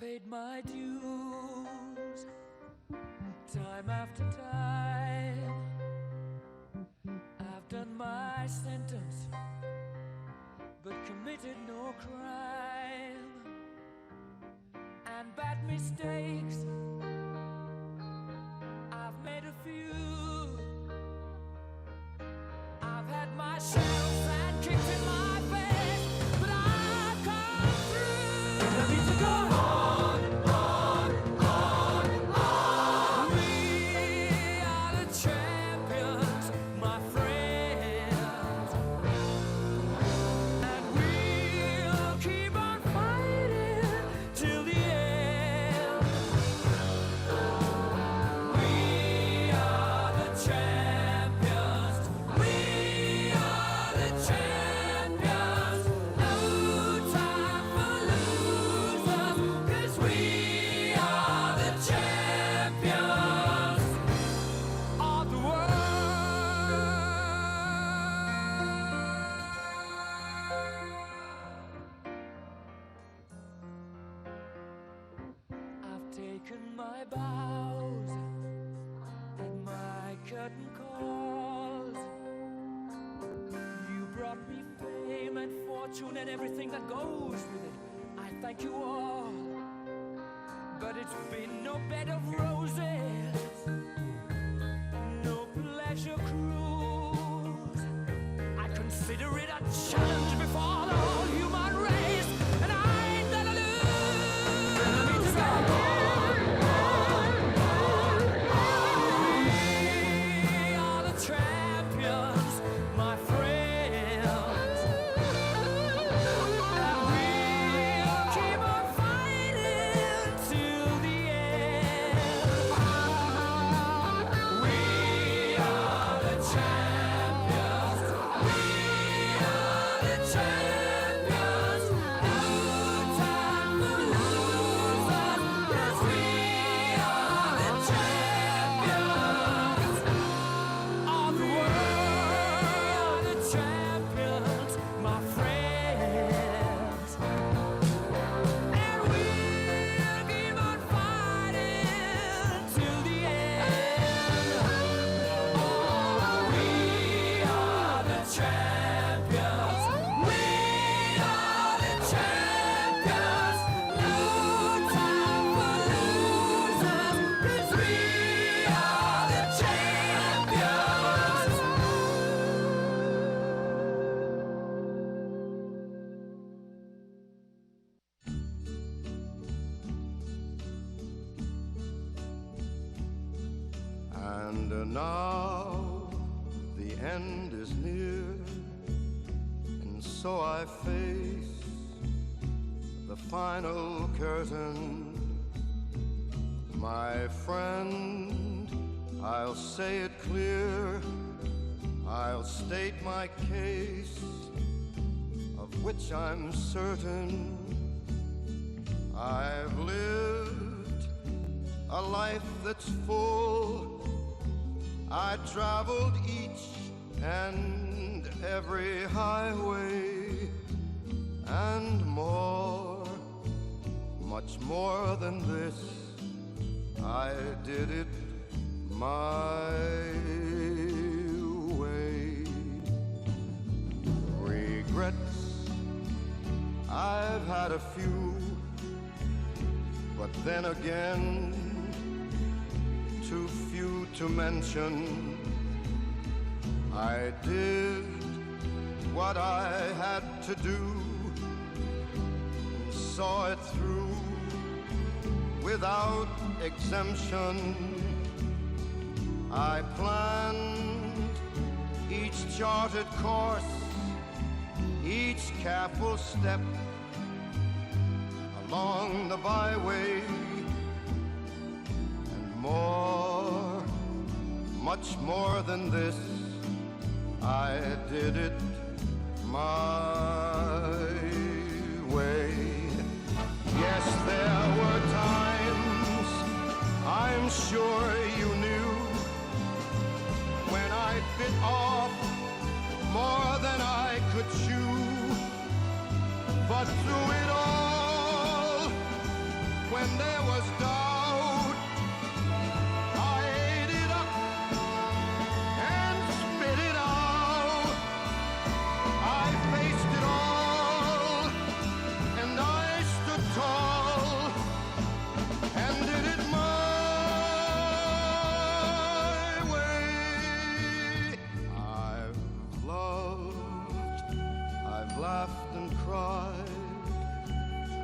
paid my dues time after time. I've done my sentence, but committed no crime. And bad mistakes, I've made a few. I've had my shells and kicked in my face, but I've come through. I need to go on, on, on, on. We are the champions, my friends, and we'll keep on fighting till the end. We are the champions. We are the champions. No time for losers, 'cause we are the champions of the world. I've taken my bows and my curtain calls. You brought me fame and fortune and everything that goes with it. I thank you all, but it's been no bed of roses, no pleasure cruise. I consider it a challenge before the whole human race, and I ain't gonna lose. I need to go on, on, on, on. We are the champions, my friends, and we'll keep on fighting till the end. We are the champions. We are the champions. No time for losers, 'cause we are the champions of the world. The champions, my friends, and we'll keep on fighting till the end. Oh, we are the champions. We are the champions. No time for losers, 'cause we are the champions. And now the end is near, and so I face the final curtain. My friend, I'll say it clear, I'll state my case, of which I'm certain. I've lived a life that's full. I traveled each and every highway, and more, much more than this. I did it my way. Regrets, I've had a few, but then again, too few to mention. I did what I had to do, and saw it through without exemption. I planned each charted course, each careful step along the byway, and more, much more than this, I did it my way. Yes, there were times, I'm sure you knew, when I bit off more than I could chew. But through it all, was doubt, I ate it up and spit it out. I faced it all, and I stood tall, and did it my way. I've loved, I've laughed and cried,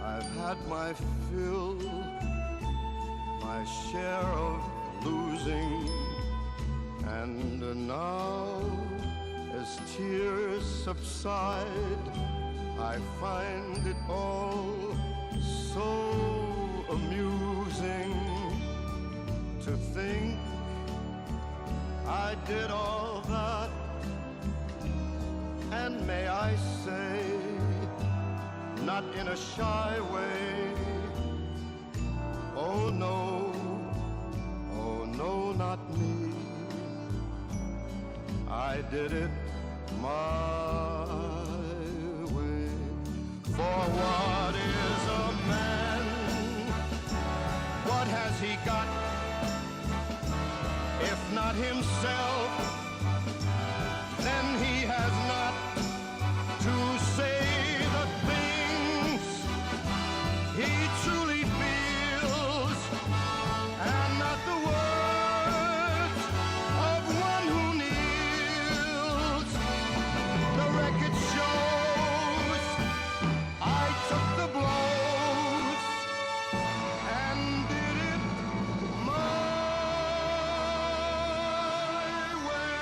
I've had my fill, my share of losing, and now, as tears subside, I find it all so amusing to think I did all that, and may I say, not in a shy way, oh no, not me. I did it my way. For what is a man? What has he got? If not himself, then he has not to say the things he truly feels, and not the words of one who kneels. The record shows I took the blows and did it my way.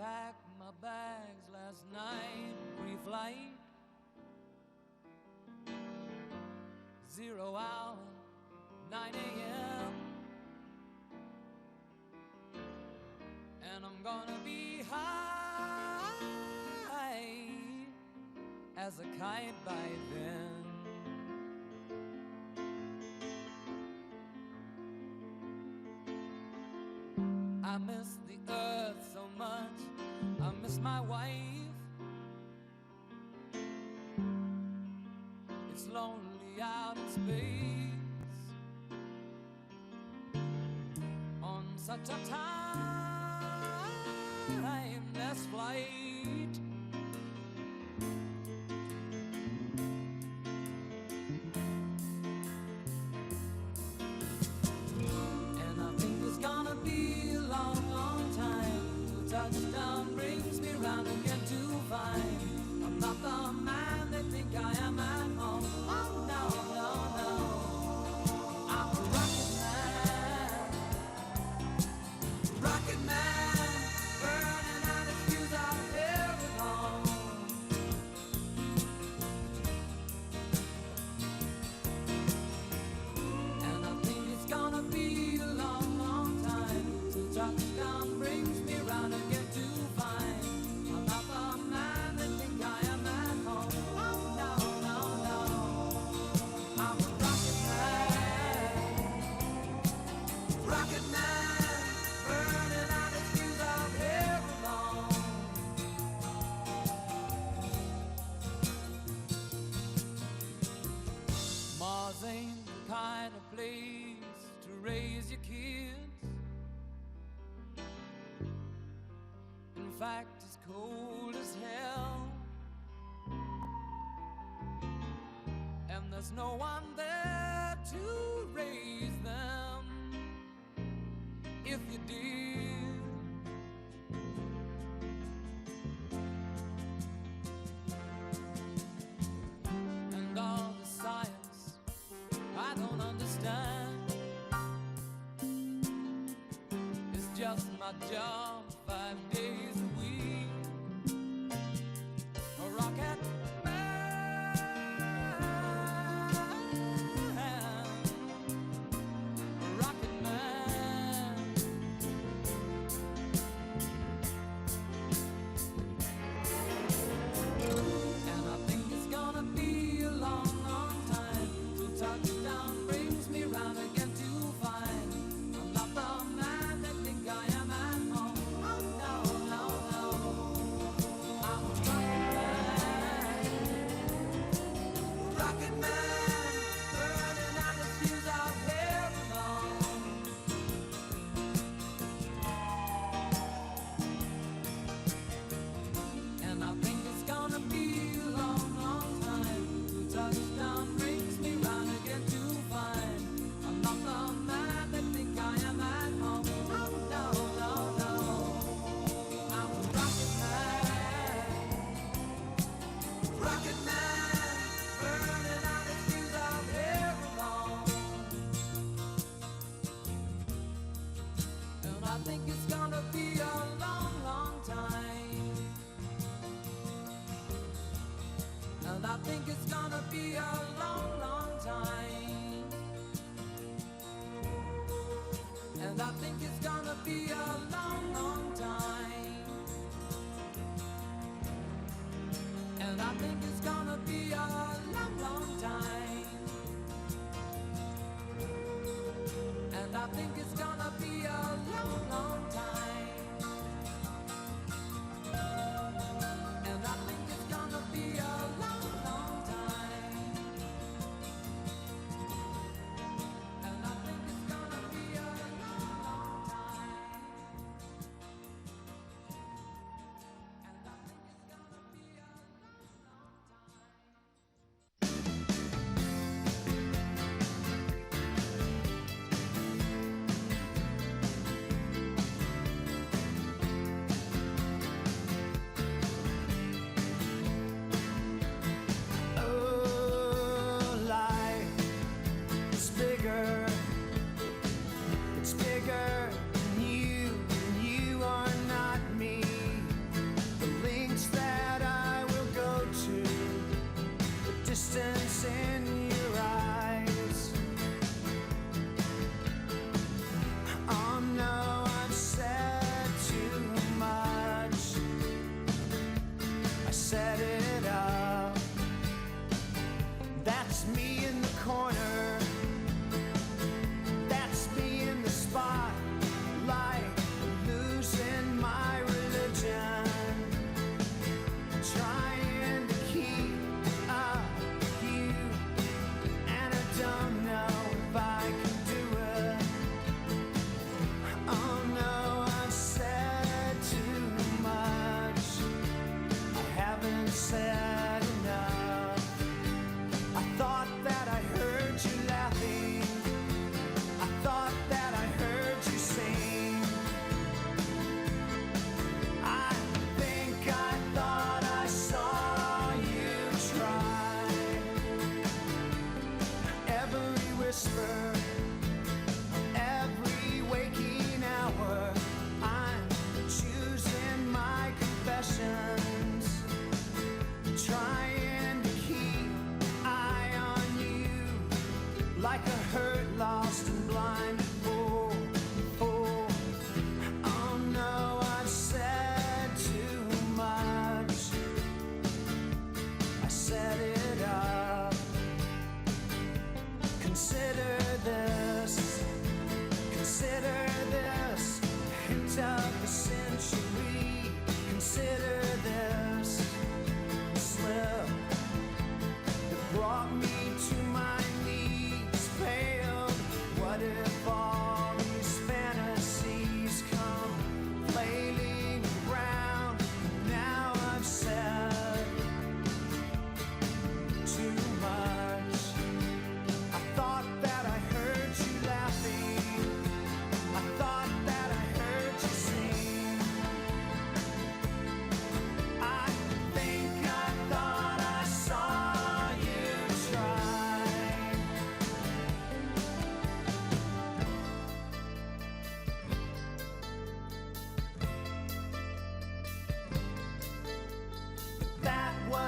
packed my bags last night, pre-flight, 0 hour, 9 a.m. And I'm gonna be high as a kite by then. I miss the earth so much, I miss my wife. It's lonely out in space on such a timeless flight. And I think it's gonna be a long, long time till touchdown brings me round again to find I'm not the man they think I am at home. Oh no, no, no, I'm a rocket man, burning out his fuse out here alone. And I think it's gonna be a long, long time till touchdown brings me round again to find I'm not the man they think I am at home. Oh no, no, no, I'm a rocket man, burning out his fuse out here alone. Mars ain't the kind of place to raise your kids. In fact, it's cold as hell, and there's no one there to raise them if you did. And all the science I don't understand, it's just my job 5 days a week. A rocket man, a rocket man. And I think it's gonna be a long, long time till touchdown brings me round again to find I'm not the man they think I am at home. Oh no, no, no, I'm a rocket man, burning out his fuse out here alone. And I think it's gonna be a long, long time till touchdown brings me round again to find I'm not the man they think I am at home. Oh no, no, no, I'm a rocket man, burning out his fuse out here alone. And I think it's gonna be a long, long time. And I think it's gonna be a long, long time. And I think it's gonna be a long, long time. And I think it's gonna be a long, long time. And I think it's gonna be a long, long time. And I think it's gonna be a long, long time.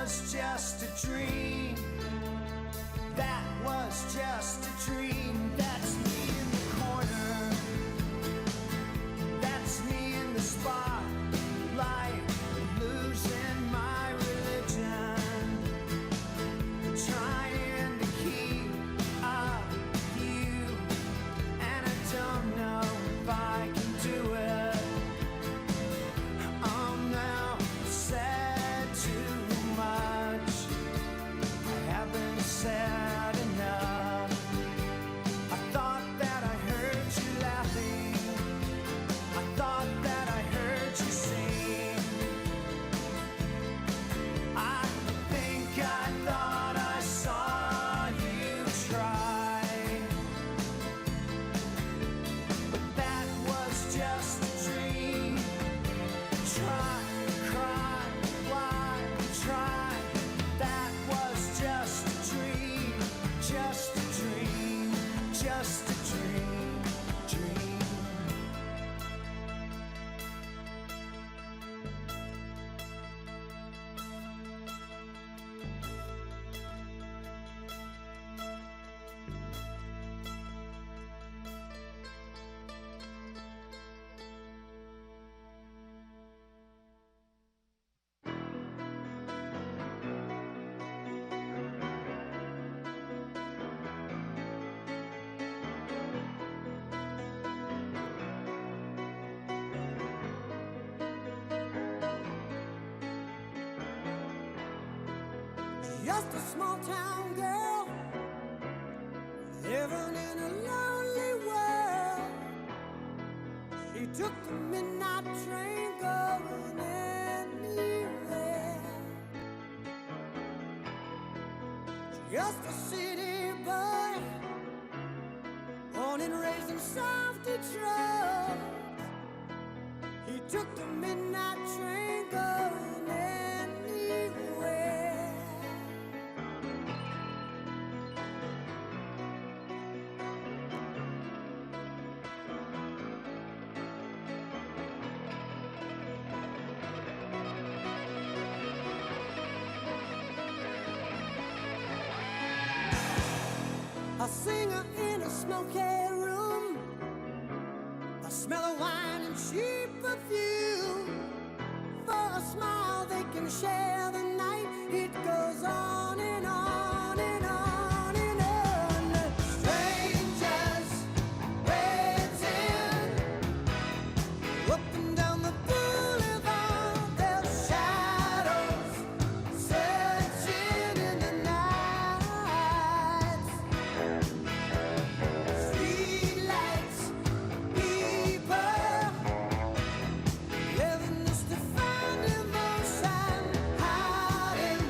was just a dream. That was just a dream. That's me in the corner. That's me in the spotlight, losing my religion, trying to keep up with you, and I don't know if I can do it. I'm now said too much. I haven't said enough. I thought that I heard you laughing. I thought that I heard you sing. I think I thought I saw you try. But that was just a dream. Try, cry, why, try. That was just a dream. Just a dream. Just a dream. Dream. Just a small town girl living in a lonely world. She took the midnight train going anywhere. Just a city boy, born and raised in South Detroit. He took the midnight train going anywhere. A singer in a smoky room, the smell of wine and cheap perfume. For a smile they can share the night. It goes on and on and on and on. Strangers waiting up and down the boulevard. Their shadows searching in the night. Streetlights, people living just to find emotion, hiding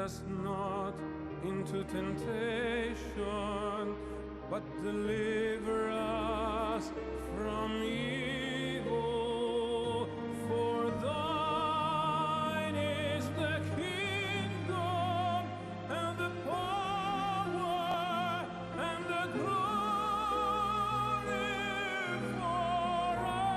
us not into temptation, but deliver us from evil. For thine is the kingdom and the power and the glory forever.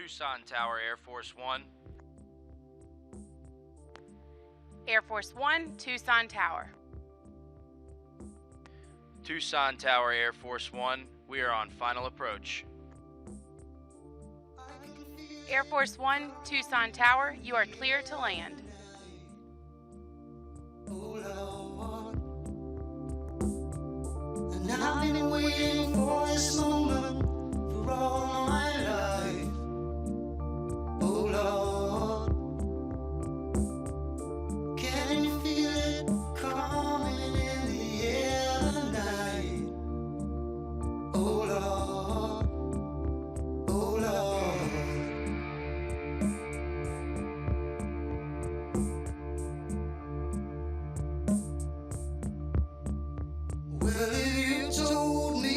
Tucson Tower, Air Force One. Air Force One, Tucson Tower. Tucson Tower, Air Force One, we are on final approach. Air Force One, Tucson Tower, you are clear to land. And I've been waiting for this moment for all my life. Oh Lord, can you feel it coming in the air tonight? Oh Lord, oh Lord. Well, if you told me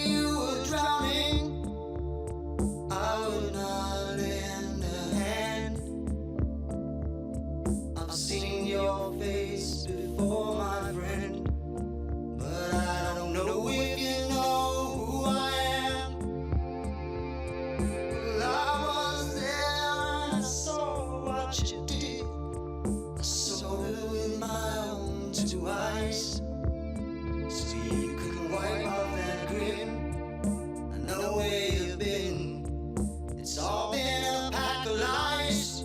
you were drowning, I would not lend a hand. I've seen your face before, my friend, but I don't know if you know who I am. Well, I was there and I saw what you did. I saw it with my own two eyes. So you couldn't wipe off that grin. I know where you've been. It's all been a pack of lies.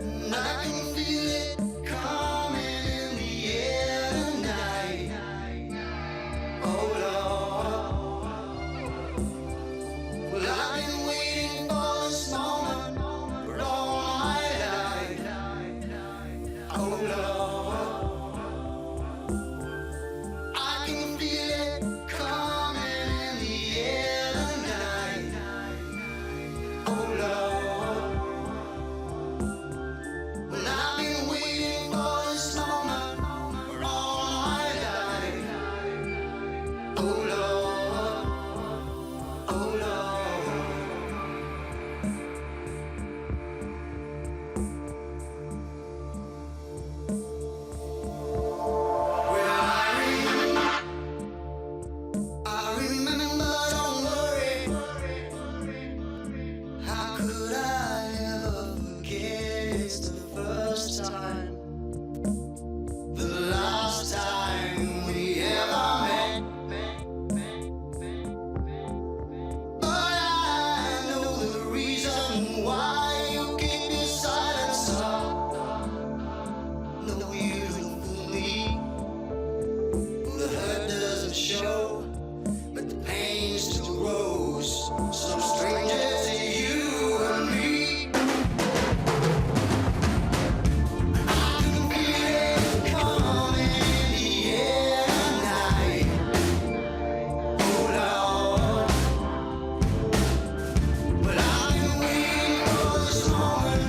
And I can feel it coming in the air tonight. Oh Lord. Well, I've been waiting for this moment for all my life. Oh Lord. I can feel it coming in the air tonight. Oh Lord. Well, I've been waiting for this moment for all my life. Oh Lord. Oh Lord. Well, I remember, don't worry. How could I ever forget? It's the first time, the last time we ever met. But I know the reason why you keep your silence up. No, you don't fool me. The hurt doesn't show, but the pain still grows. Some stranger to you and me. I can feel it coming in the air tonight. Oh Lord. But I've been waiting for this moment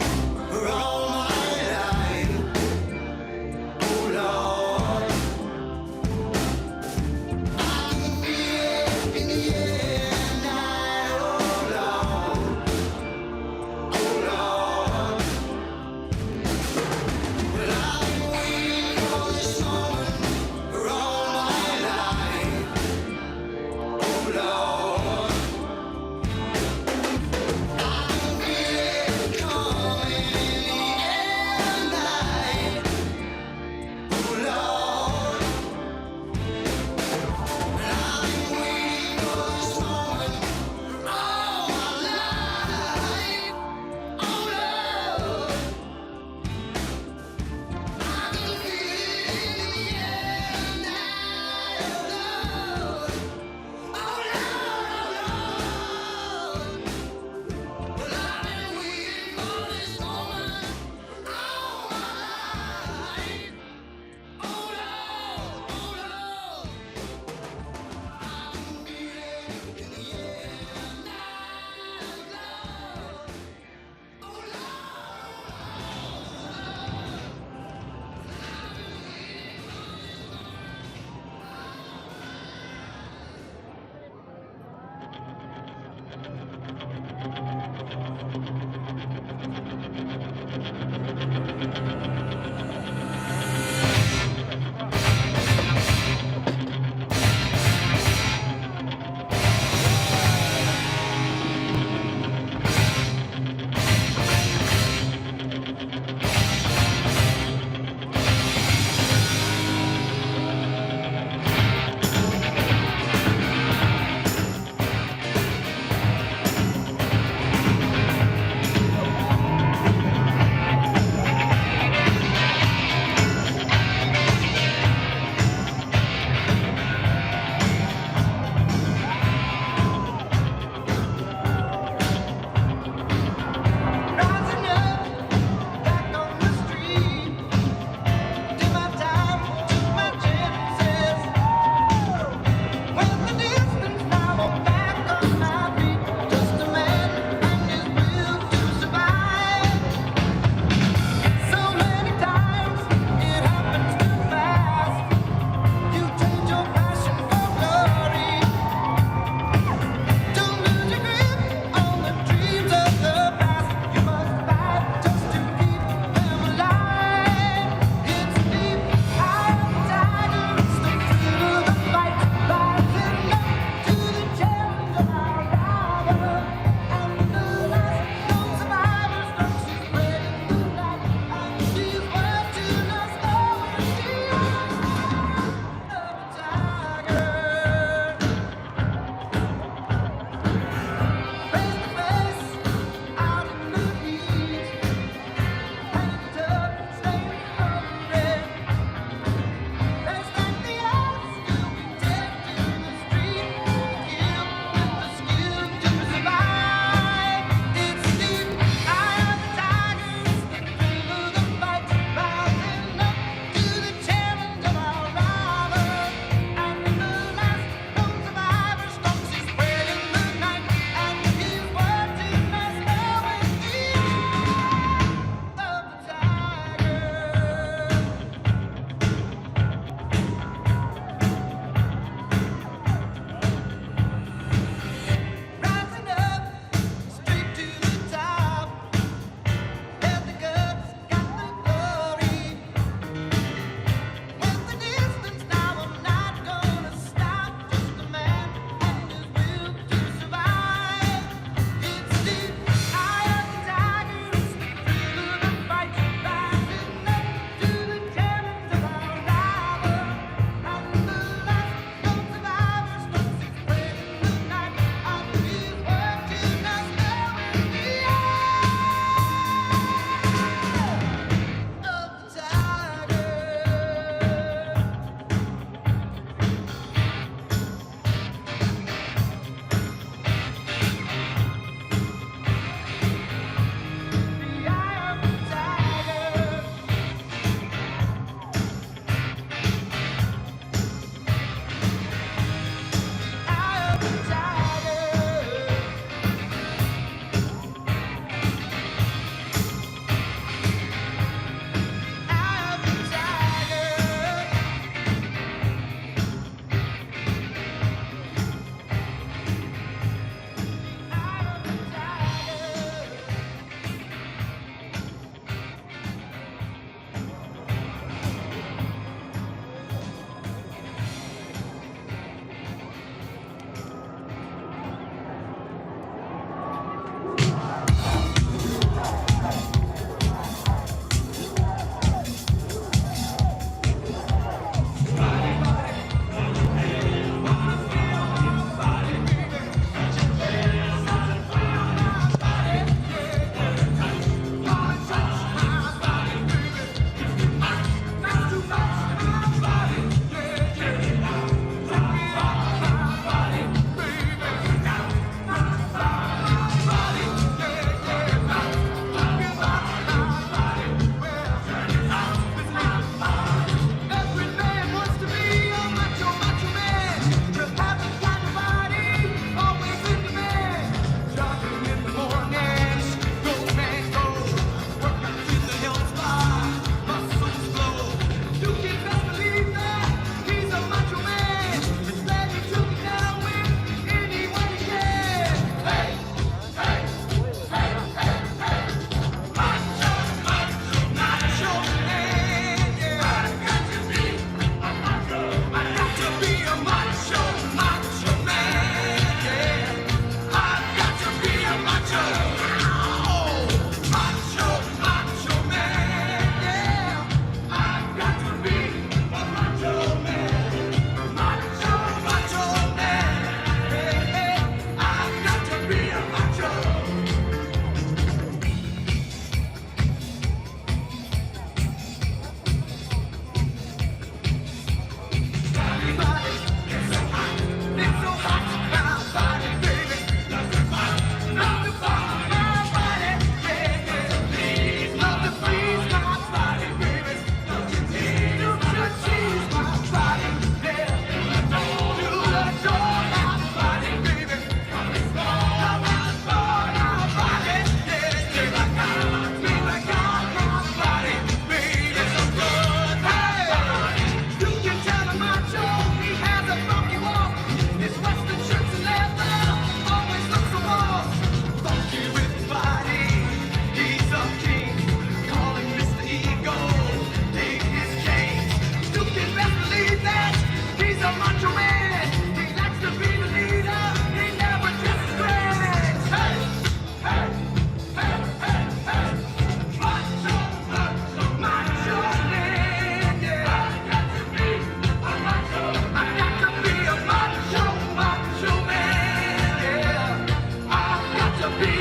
for all my life. Oh Lord. I can feel it in the air tonight. Oh Lord. Oh Lord. Well, I've been waiting for this moment for all my life. Oh Lord. I can feel it coming in the air tonight. Oh Lord. And I've been waiting for this moment for all my life. Oh Lord. I can feel it in the air tonight. Oh Lord. Oh Lord. Well, I've been waiting for this moment for all my life. Oh Lord. Oh Lord. I can feel it in the air tonight. Oh Lord. Oh Lord.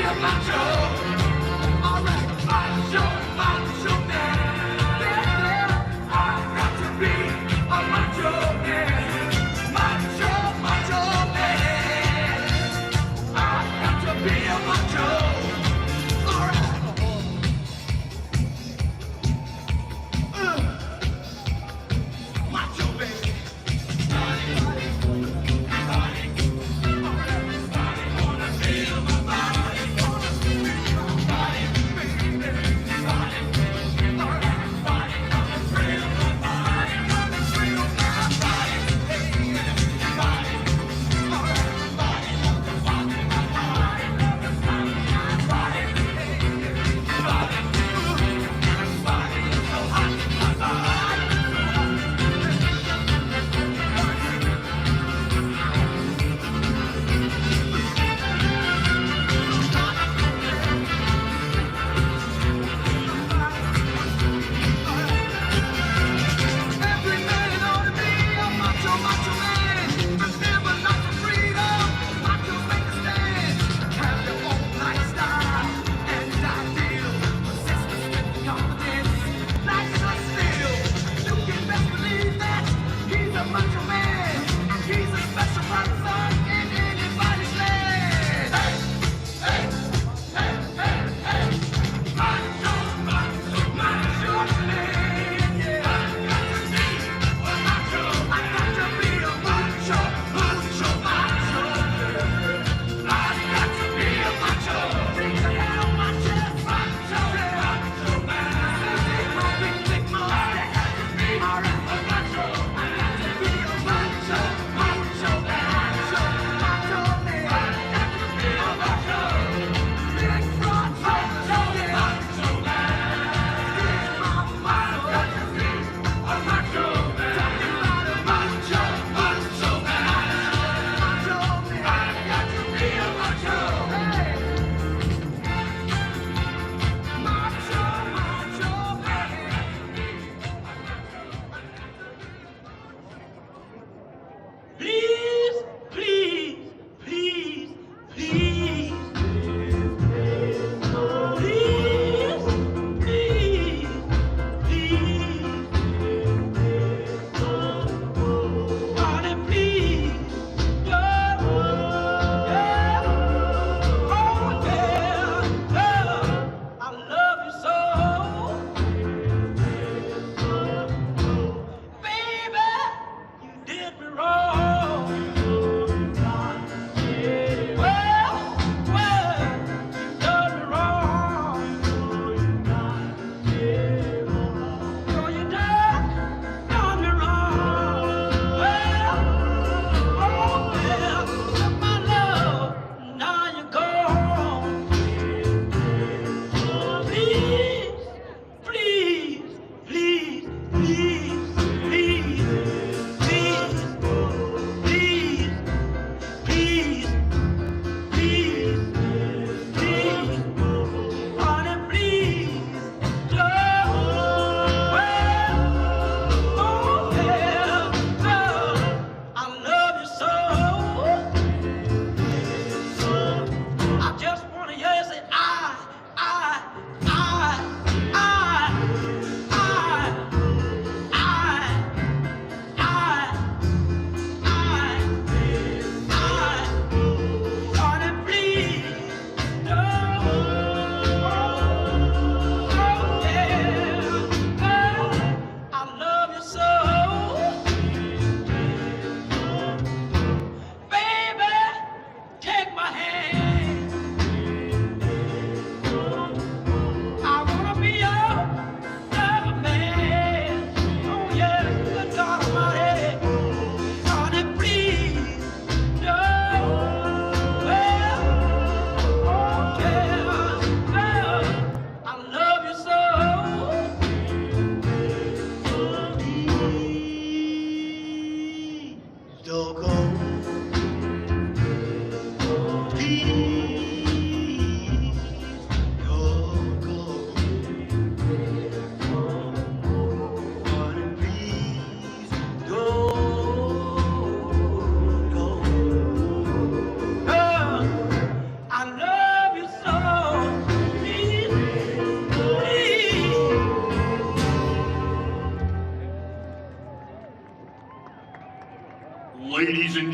a macho. Alright, macho, macho man. Yeah, I've got to be a macho man. Macho, macho man. I've got to be a macho. Alright. Macho baby.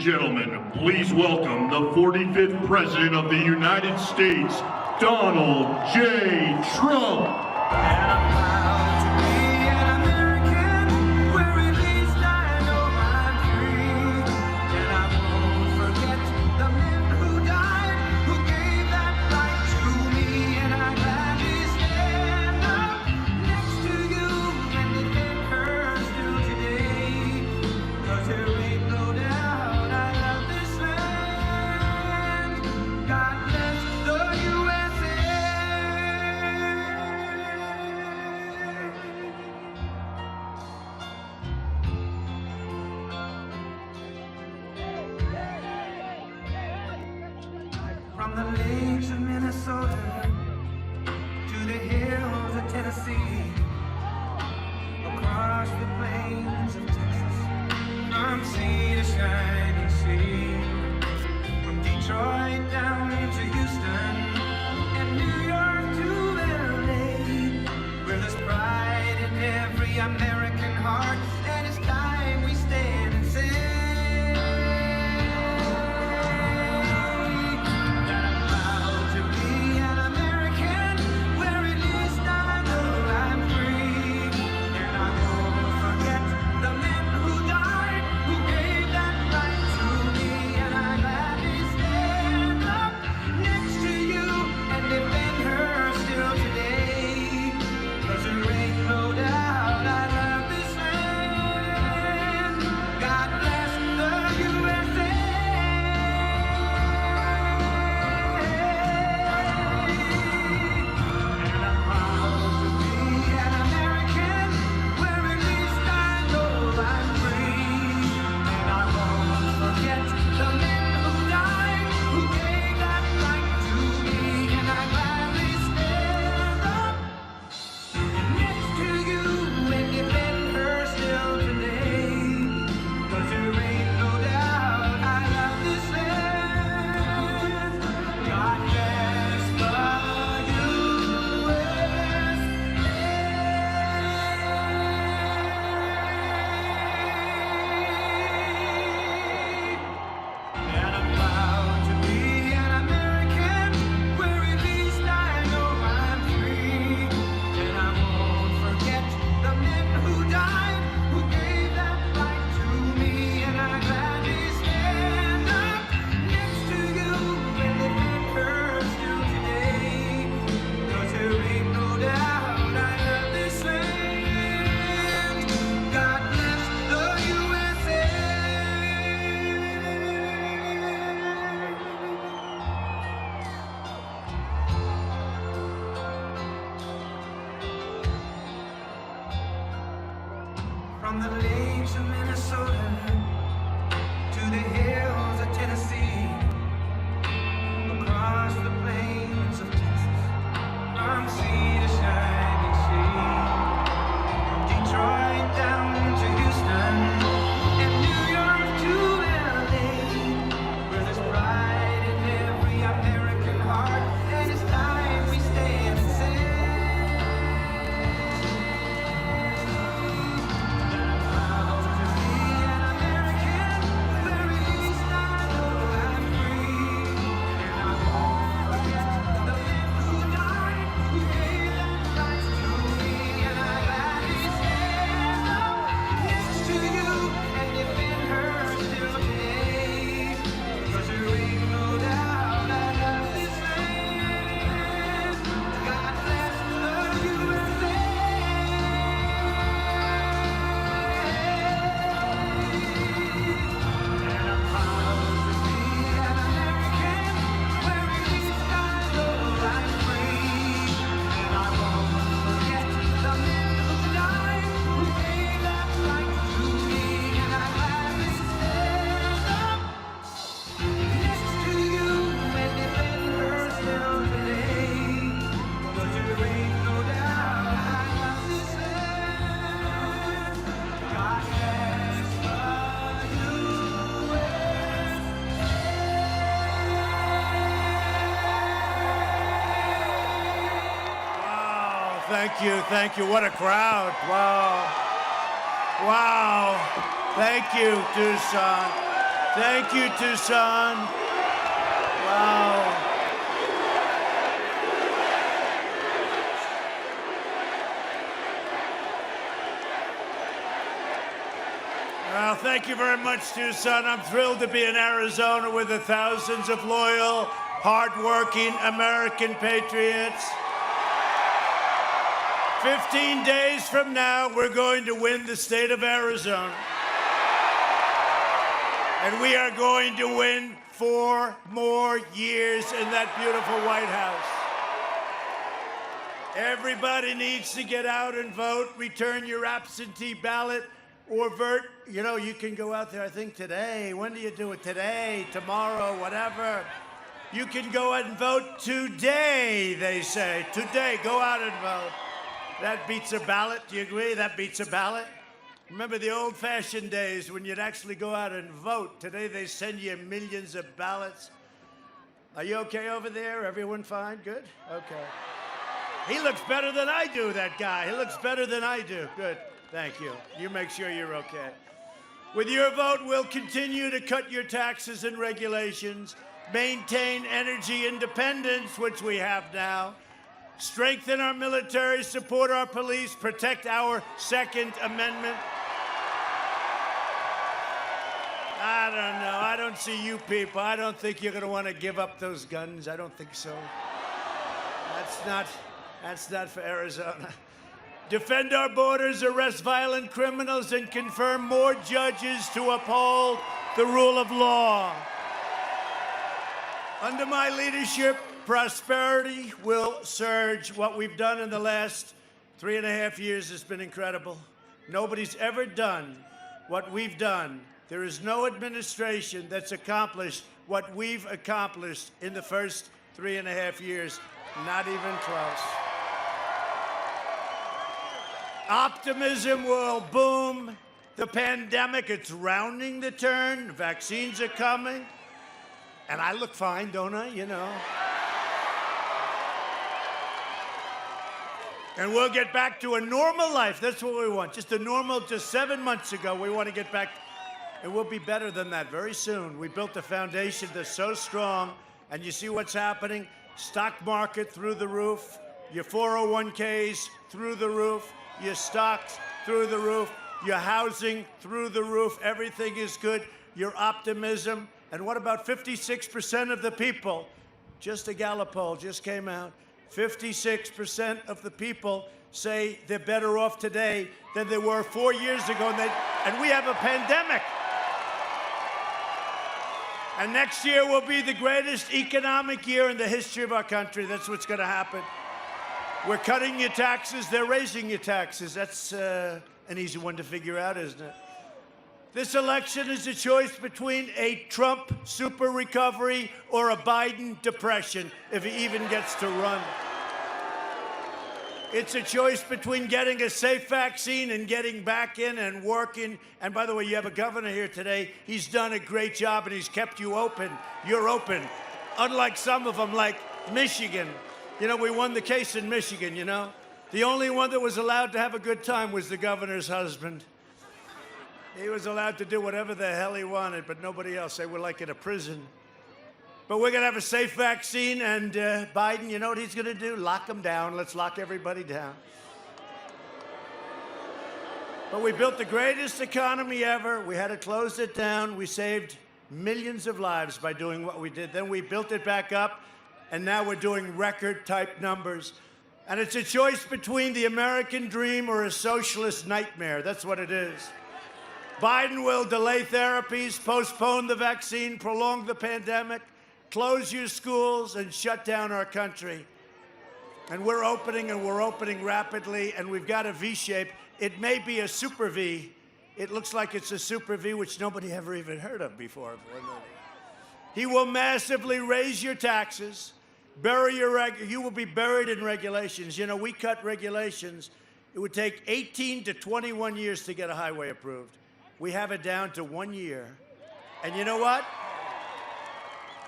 gentlemen, please welcome the 45th President of the United States, Donald J. Trump. From the lakes of Minnesota to the hills of Tennessee, across the plains of Texas, from sea to shining sea, from Detroit down to Houston and New York to LA, where there's pride in every American heart, and it's time we stand and say. From the lakes of Minnesota to the hills of Tennessee, across the plains of Texas, from sea to shining sea, from Detroit down to Houston and New York to LA, where there's pride in every American heart, and it's time we stand and say. Thank you. What a crowd. Wow. Thank you, Tucson. Thank you, Tucson. Wow. Well, thank you very much, Tucson. I'm thrilled to be in Arizona with the thousands of loyal, hardworking American patriots. 15 days from now, we're going to win the state of Arizona. And we are going to win 4 more years in that beautiful White House. Everybody needs to get out and vote. Return your absentee ballot or vote. You know, you can go out there, I think today. When do you do it? Today, tomorrow, whatever. You can go out and vote today, they say. Today, go out and vote. That beats a ballot. Do you agree? That beats a ballot. Remember the old-fashioned days when you'd actually go out and vote. Today they send you millions of ballots. Are you okay over there? Everyone fine? Good? Okay. He looks better than I do, that guy. He looks better than I do. Good. Thank you. You make sure you're okay. With your vote, we'll continue to cut your taxes and regulations, maintain energy independence, which we have now, strengthen our military, support our police, protect our Second Amendment. I don't know. I don't see you people. I don't think you're going to want to give up those guns. I don't think so. That's not for Arizona. Defend our borders, arrest violent criminals, and confirm more judges to uphold the rule of law. Under my leadership, prosperity will surge. What we've done in the last 3.5 years has been incredible. Nobody's ever done what we've done. There is no administration that's accomplished what we've accomplished in the first 3.5 years. Not even close. Optimism will boom. The pandemic, it's rounding the turn. Vaccines are coming. And I look fine, don't I? You know. And we'll get back to a normal life. That's what we want. Just 7 months ago, we want to get back. And we'll be better than that very soon. We built a foundation that's so strong. And you see what's happening? Stock market through the roof. Your 401ks through the roof. Your stocks through the roof. Your housing through the roof. Everything is good. Your optimism. And what about 56% of the people? Just a Gallup poll just came out. 56% of the people say they're better off today than they were 4 years ago. And we have a pandemic. And next year will be the greatest economic year in the history of our country. That's what's going to happen. We're cutting your taxes. They're raising your taxes. That's an easy one to figure out, isn't it? This election is a choice between a Trump super recovery or a Biden depression, if he even gets to run. It's a choice between getting a safe vaccine and getting back in and working. And by the way, you have a governor here today. He's done a great job, and he's kept you open. You're open. Unlike some of them, like Michigan. You know, we won the case in Michigan, you know. The only one that was allowed to have a good time was the governor's husband. He was allowed to do whatever the hell he wanted, but nobody else. They were like in a prison. But we're going to have a safe vaccine, and Biden, you know what he's going to do? Lock them down. Let's lock everybody down. But we built the greatest economy ever. We had to close it down. We saved millions of lives by doing what we did. Then we built it back up, and now we're doing record-type numbers. And it's a choice between the American dream or a socialist nightmare. That's what it is. Biden will delay therapies, postpone the vaccine, prolong the pandemic, close your schools, and shut down our country. And we're opening rapidly, and we've got a V shape. It may be a super V. It looks like it's a super V, which nobody ever even heard of before. He will massively raise your taxes, you will be buried in regulations. You know, we cut regulations. It would take 18 to 21 years to get a highway approved. We have it down to 1 year. And you know what?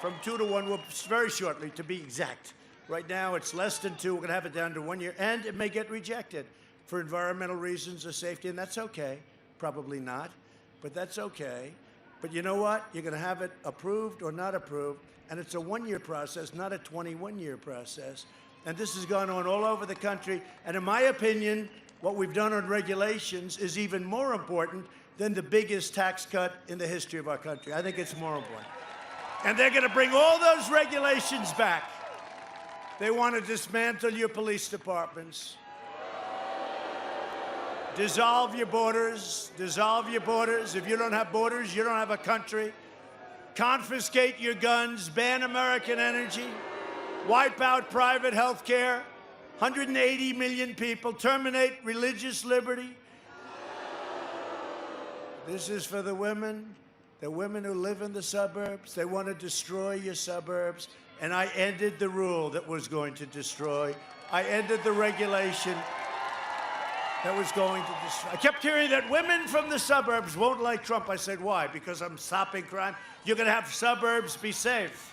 From 2 to 1, very shortly, to be exact. Right now, it's less than 2. We're going to have it down to 1 year. And it may get rejected for environmental reasons or safety, and that's okay. Probably not, but that's okay. But you know what? You're going to have it approved or not approved, and it's a one-year process, not a 21-year process. And this has gone on all over the country. And in my opinion, what we've done on regulations is even more important than the biggest tax cut in the history of our country. I think it's more important. And they're going to bring all those regulations back. They want to dismantle your police departments. Dissolve your borders. Dissolve your borders. If you don't have borders, you don't have a country. Confiscate your guns. Ban American energy. Wipe out private health care. 180 million people. Terminate religious liberty. This is for the women who live in the suburbs. They want to destroy your suburbs. And I ended the rule that was going to destroy. I ended the regulation that was going to destroy. I kept hearing that women from the suburbs won't like Trump. I said, why? Because I'm stopping crime. You're going to have suburbs be safe.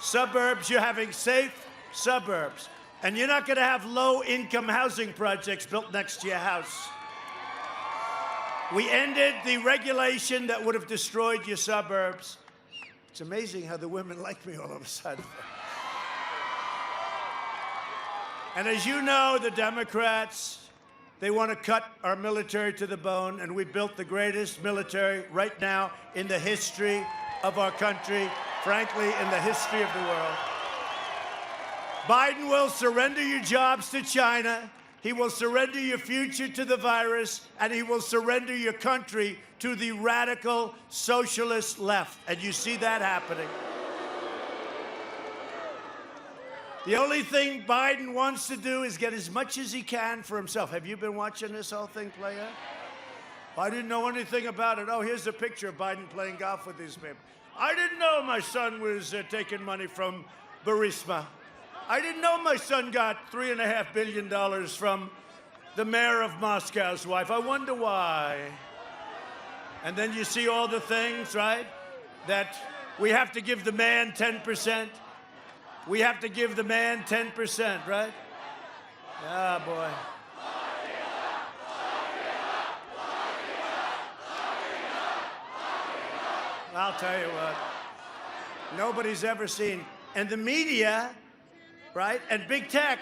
Suburbs, you're having safe suburbs. And you're not going to have low-income housing projects built next to your house. We ended the regulation that would have destroyed your suburbs. It's amazing how the women like me all of a sudden. And as you know, the Democrats, they want to cut our military to the bone, and we built the greatest military right now in the history of our country, frankly, in the history of the world. Biden will surrender your jobs to China. He will surrender your future to the virus, and he will surrender your country to the radical socialist left. And you see that happening. The only thing Biden wants to do is get as much as he can for himself. Have you been watching this whole thing play out? I didn't know anything about it. Oh, here's a picture of Biden playing golf with these people. I didn't know my son was taking money from Burisma. I didn't know my son got $3.5 billion from the mayor of Moscow's wife. I wonder why. And then you see all the things, right? That we have to give the man 10%. We have to give the man 10%, right? Ah, boy. I'll tell you what. Nobody's ever seen. And the media, right, and big tech,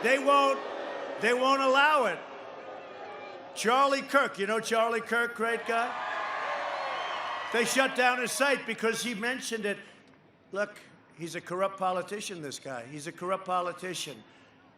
they won't allow it. Charlie Kirk, you know Charlie Kirk, great guy? They shut down his site because he mentioned it. Look, he's a corrupt politician, this guy. He's a corrupt politician.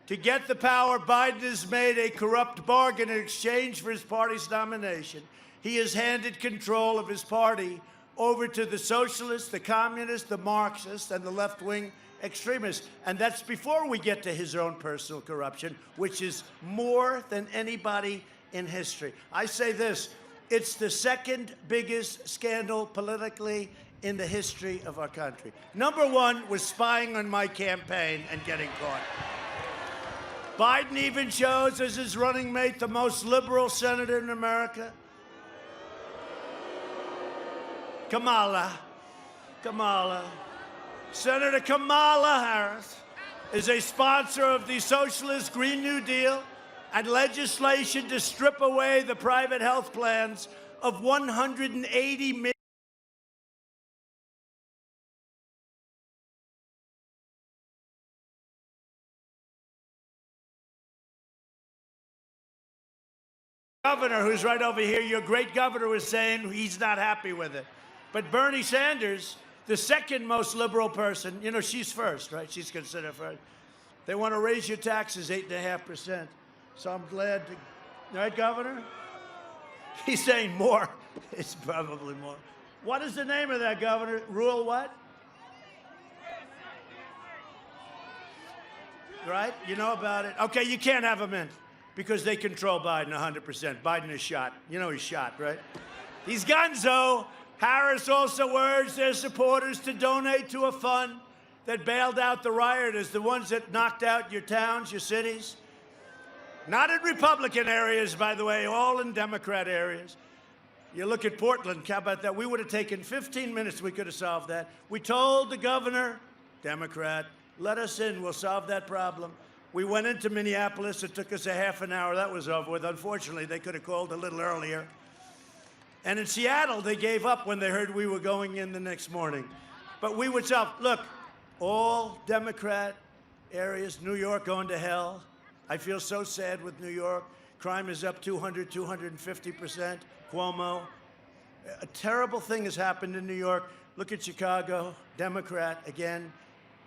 To get the power, Biden has made a corrupt bargain in exchange for his party's nomination. He has handed control of his party over to the socialists, the communists, the Marxists, and the left-wing extremists. And that's before we get to his own personal corruption, which is more than anybody in history. I say this, it's the second biggest scandal politically in the history of our country. Number one was spying on my campaign and getting caught. Biden even chose as his running mate the most liberal senator in America, Kamala. Senator Kamala Harris is a sponsor of the Socialist Green New Deal and legislation to strip away the private health plans of 180 million governor who's right over here, your great governor, was saying he's not happy with it. But Bernie Sanders, the second most liberal person, you know, she's first, right? She's considered first. They want to raise your taxes 8.5%. So I'm glad to, right, Governor? He's saying more. It's probably more. What is the name of that, Governor? Rule what? Right? You know about it? Okay, you can't have him in because they control Biden 100%. Biden is shot. You know he's shot, right? He's gonzo. Harris also urged their supporters to donate to a fund that bailed out the rioters, the ones that knocked out your towns, your cities. Not in Republican areas, by the way, all in Democrat areas. You look at Portland, how about that? We would have taken 15 minutes, we could have solved that. We told the governor, Democrat, let us in, we'll solve that problem. We went into Minneapolis, it took us a half an hour, that was over with. Unfortunately, they could have called a little earlier. And in Seattle, they gave up when they heard we were going in the next morning. But we would stop. Look, all Democrat areas, New York going to hell. I feel so sad with New York. Crime is up 250%. Cuomo. A terrible thing has happened in New York. Look at Chicago, Democrat, again.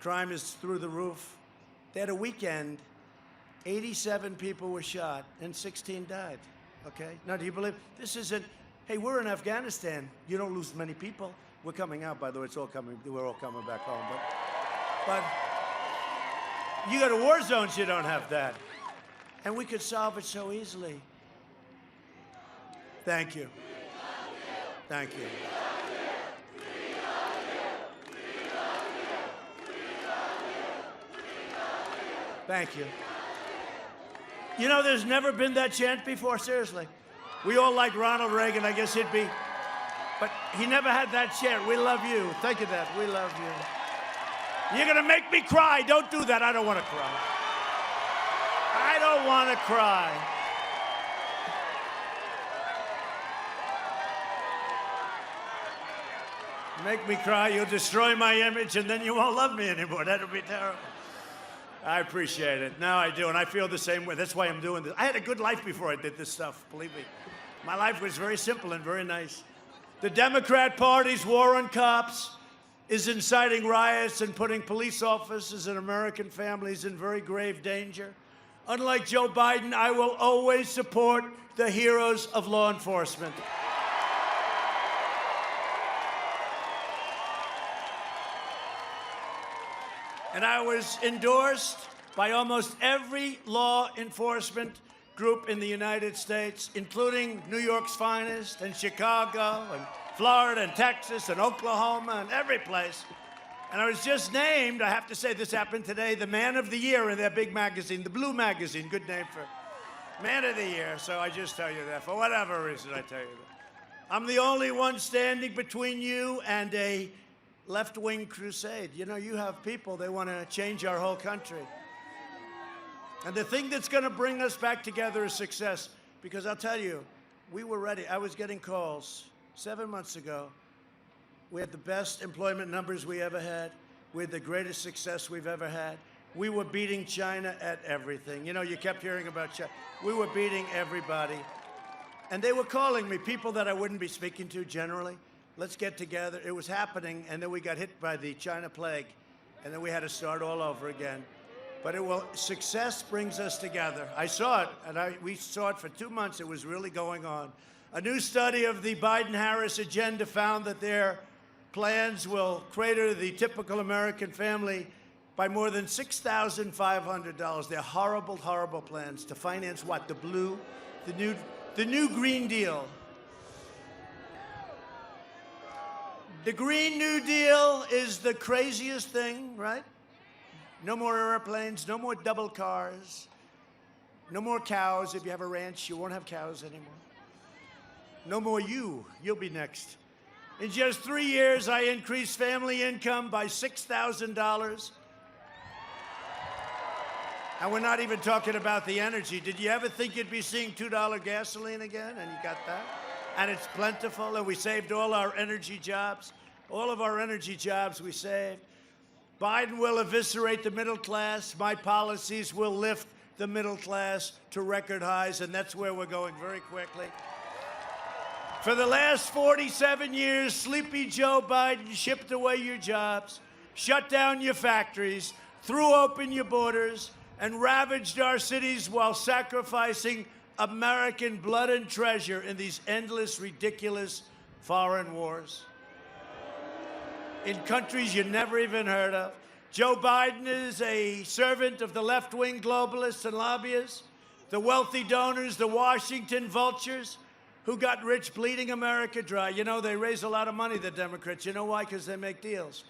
Crime is through the roof. They had a weekend, 87 people were shot and 16 died, okay? Now, do you believe, this isn't, hey, we're in Afghanistan. You don't lose many people. We're coming out, by the way, it's all coming, we're all coming back home. But you go to war zones, you don't have that. And we could solve it so easily. Thank you. Thank you. Thank you. You know, there's never been that chant before, seriously. We all like Ronald Reagan, I guess he'd be, but he never had that chant. We love you. Think of that. We love you. You're going to make me cry. Don't do that. I don't want to cry. I don't want to cry. Make me cry, you'll destroy my image, and then you won't love me anymore. That'll be terrible. I appreciate it. Now I do, and I feel the same way. That's why I'm doing this. I had a good life before I did this stuff, believe me. My life was very simple and very nice. The Democrat Party's war on cops is inciting riots and putting police officers and American families in very grave danger. Unlike Joe Biden, I will always support the heroes of law enforcement. And I was endorsed by almost every law enforcement group in the United States, including New York's finest, and Chicago, and Florida, and Texas, and Oklahoma, and every place. And I was just named, I have to say this happened today, the Man of the Year in their big magazine, the Blue Magazine, good name for Man of the Year. So I just tell you that, for whatever reason I tell you that. I'm the only one standing between you and a left-wing crusade. You know, you have people, they want to change our whole country. And the thing that's going to bring us back together is success. Because I'll tell you, we were ready. I was getting calls 7 months ago. We had the best employment numbers we ever had. We had the greatest success we've ever had. We were beating China at everything. You know, you kept hearing about China. We were beating everybody. And they were calling me, people that I wouldn't be speaking to generally. Let's get together. It was happening, and then we got hit by the China plague, and then we had to start all over again. But success brings us together. I saw it, and we saw it for 2 months. It was really going on. A new study of the Biden-Harris agenda found that their plans will crater the typical American family by more than $6,500. They're horrible, horrible plans to finance what? The new Green Deal. The Green New Deal is the craziest thing, right? No more airplanes, no more double cars, no more cows. If you have a ranch, you won't have cows anymore. No more you'll be next. In just 3 years, I increased family income by $6,000. And we're not even talking about the energy. Did you ever think you'd be seeing $2 gasoline again? And you got that? And it's plentiful, and we saved all our energy jobs. All of our energy jobs we saved. Biden will eviscerate the middle class. My policies will lift the middle class to record highs, and that's where we're going very quickly. For the last 47 years, sleepy Joe Biden shipped away your jobs, shut down your factories, threw open your borders, and ravaged our cities while sacrificing American blood and treasure in these endless, ridiculous foreign wars. In countries you never even heard of. Joe Biden is a servant of the left-wing globalists and lobbyists, the wealthy donors, the Washington vultures, who got rich bleeding America dry. You know, they raise a lot of money, the Democrats. You know why? Because they make deals.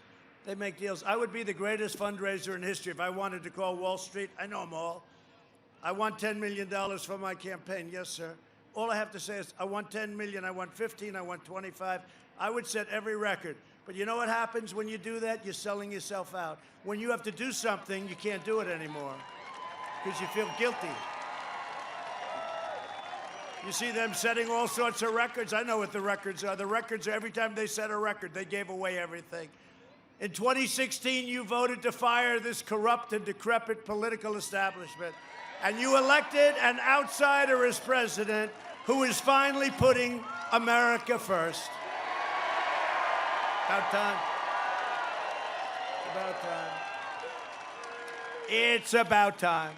They make deals. I would be the greatest fundraiser in history if I wanted to call Wall Street. I know them all. I want $10 million for my campaign. Yes, sir. All I have to say is, I want 10 million, I want 15, I want 25. I would set every record. But you know what happens when you do that? You're selling yourself out. When you have to do something, you can't do it anymore because you feel guilty. You see them setting all sorts of records. I know what the records are. The records are every time they set a record, they gave away everything. In 2016, you voted to fire this corrupt and decrepit political establishment. And you elected an outsider as president who is finally putting America first. About time. About time. It's about time.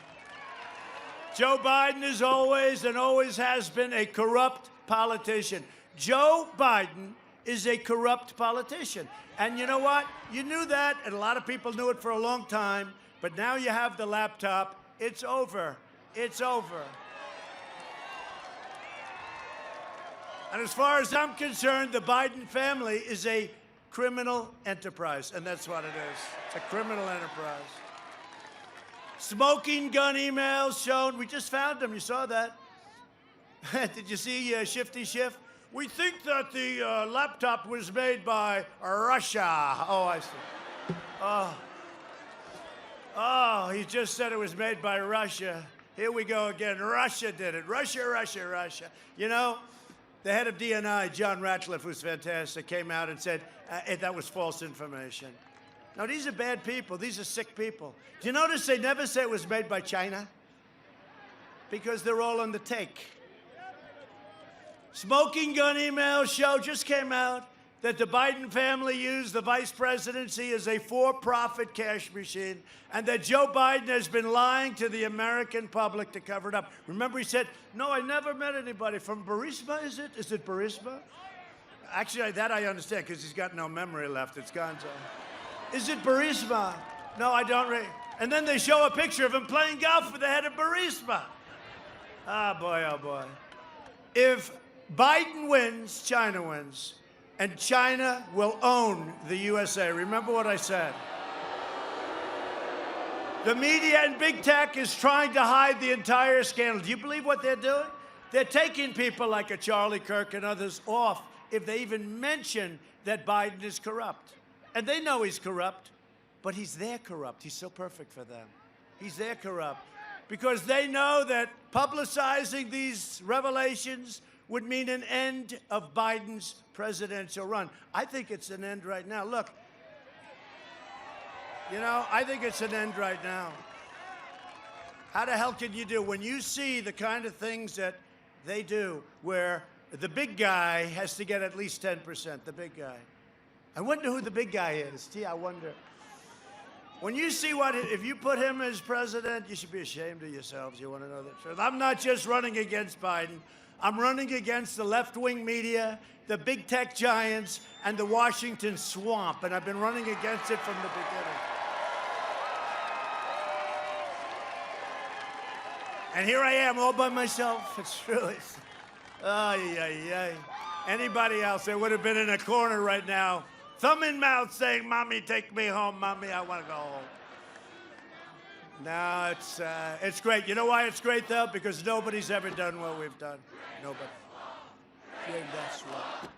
Joe Biden is always and always has been a corrupt politician. Joe Biden is a corrupt politician. And you know what? You knew that, and a lot of people knew it for a long time, but now you have the laptop. It's over. It's over. And as far as I'm concerned, the Biden family is a criminal enterprise, and that's what it is. It's a criminal enterprise. Smoking gun emails shown. We just found them. You saw that. Did you see Shifty Schiff? We think that the laptop was made by Russia. Oh, I see. Oh, he just said it was made by Russia. Here we go again. Russia did it. Russia, Russia, Russia. You know, the head of DNI, John Ratcliffe, who's fantastic, came out and said that was false information. Now, these are bad people. These are sick people. Do you notice they never say it was made by China? Because they're all on the take. Smoking gun emails show just came out that the Biden family used the vice presidency as a for-profit cash machine, and that Joe Biden has been lying to the American public to cover it up. Remember, he said, no, I never met anybody from Burisma, is it? Is it Burisma? Actually, that I understand, because he's got no memory left. It's gone. Is it Burisma? No, I don't really. And then they show a picture of him playing golf with the head of Burisma. Ah, boy, oh, boy. If Biden wins, China wins. And China will own the USA. Remember what I said. The media and big tech is trying to hide the entire scandal. Do you believe what they're doing? They're taking people like a Charlie Kirk and others off if they even mention that Biden is corrupt. And they know he's corrupt, but he's their corrupt. He's so perfect for them. He's their corrupt. Because they know that publicizing these revelations would mean an end of Biden's presidential run. I think it's an end right now. Look, you know, I think it's an end right now. How the hell can you do when you see the kind of things that they do where the big guy has to get at least 10%, the big guy. I wonder who the big guy is. Gee, I wonder. When you see if you put him as president, you should be ashamed of yourselves. You want to know the truth. I'm not just running against Biden. I'm running against the left-wing media, the big tech giants, and the Washington swamp. And I've been running against it from the beginning. And here I am all by myself. It's really, anybody else, they would have been in a corner right now, thumb in mouth saying, Mommy, take me home. Mommy, I want to go home. No, it's great. You know why it's great, though? Because nobody's ever done what we've done. Nobody. Bring that swamp.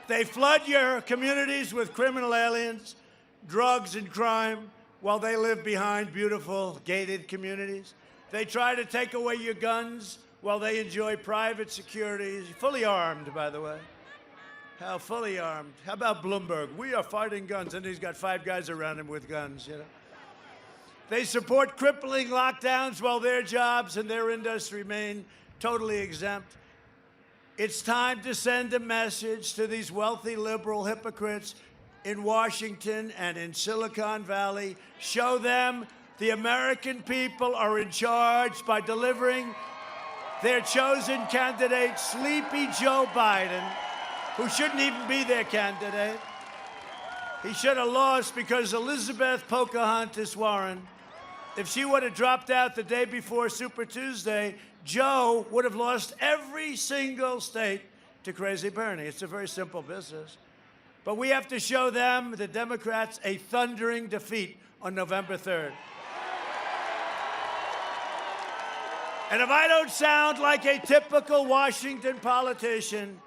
They flood your communities with criminal aliens, drugs, and crime while they live behind beautiful gated communities. They try to take away your guns while they enjoy private security, fully armed, by the way. How fully armed? How about Bloomberg? We are fighting guns, and he's got 5 guys around him with guns, you know. They support crippling lockdowns while their jobs and their industry remain totally exempt. It's time to send a message to these wealthy liberal hypocrites in Washington and in Silicon Valley. Show them the American people are in charge by delivering their chosen candidate, Sleepy Joe Biden, who shouldn't even be their candidate. He should have lost because Elizabeth Pocahontas Warren, if she would have dropped out the day before Super Tuesday, Joe would have lost every single state to Crazy Bernie. It's a very simple business. But we have to show them, the Democrats, a thundering defeat on November 3rd. And if I don't sound like a typical Washington politician,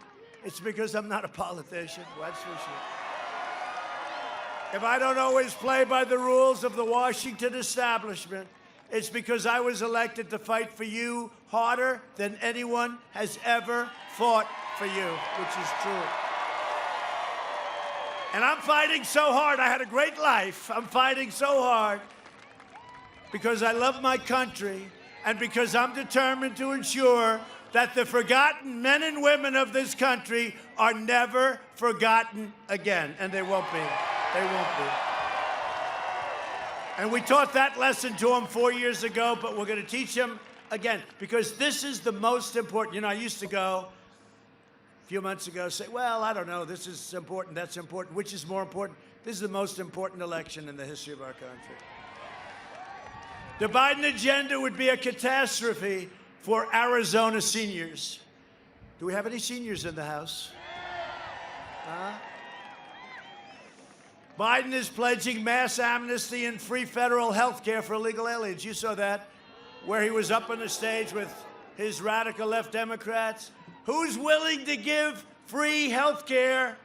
it's because I'm not a politician, that's for sure. If I don't always play by the rules of the Washington establishment, it's because I was elected to fight for you harder than anyone has ever fought for you, which is true. And I'm fighting so hard. I had a great life. I'm fighting so hard because I love my country and because I'm determined to ensure that the forgotten men and women of this country are never forgotten again. And they won't be. They won't be. And we taught that lesson to them 4 years ago, but we're going to teach them again because this is the most important. You know, I used to go a few months ago, say, well, I don't know, this is important, that's important. Which is more important? This is the most important election in the history of our country. The Biden agenda would be a catastrophe for Arizona seniors. Do we have any seniors in the House? Biden is pledging mass amnesty and free federal health care for illegal aliens. You saw that, where he was up on the stage with his radical left Democrats. Who's willing to give free health care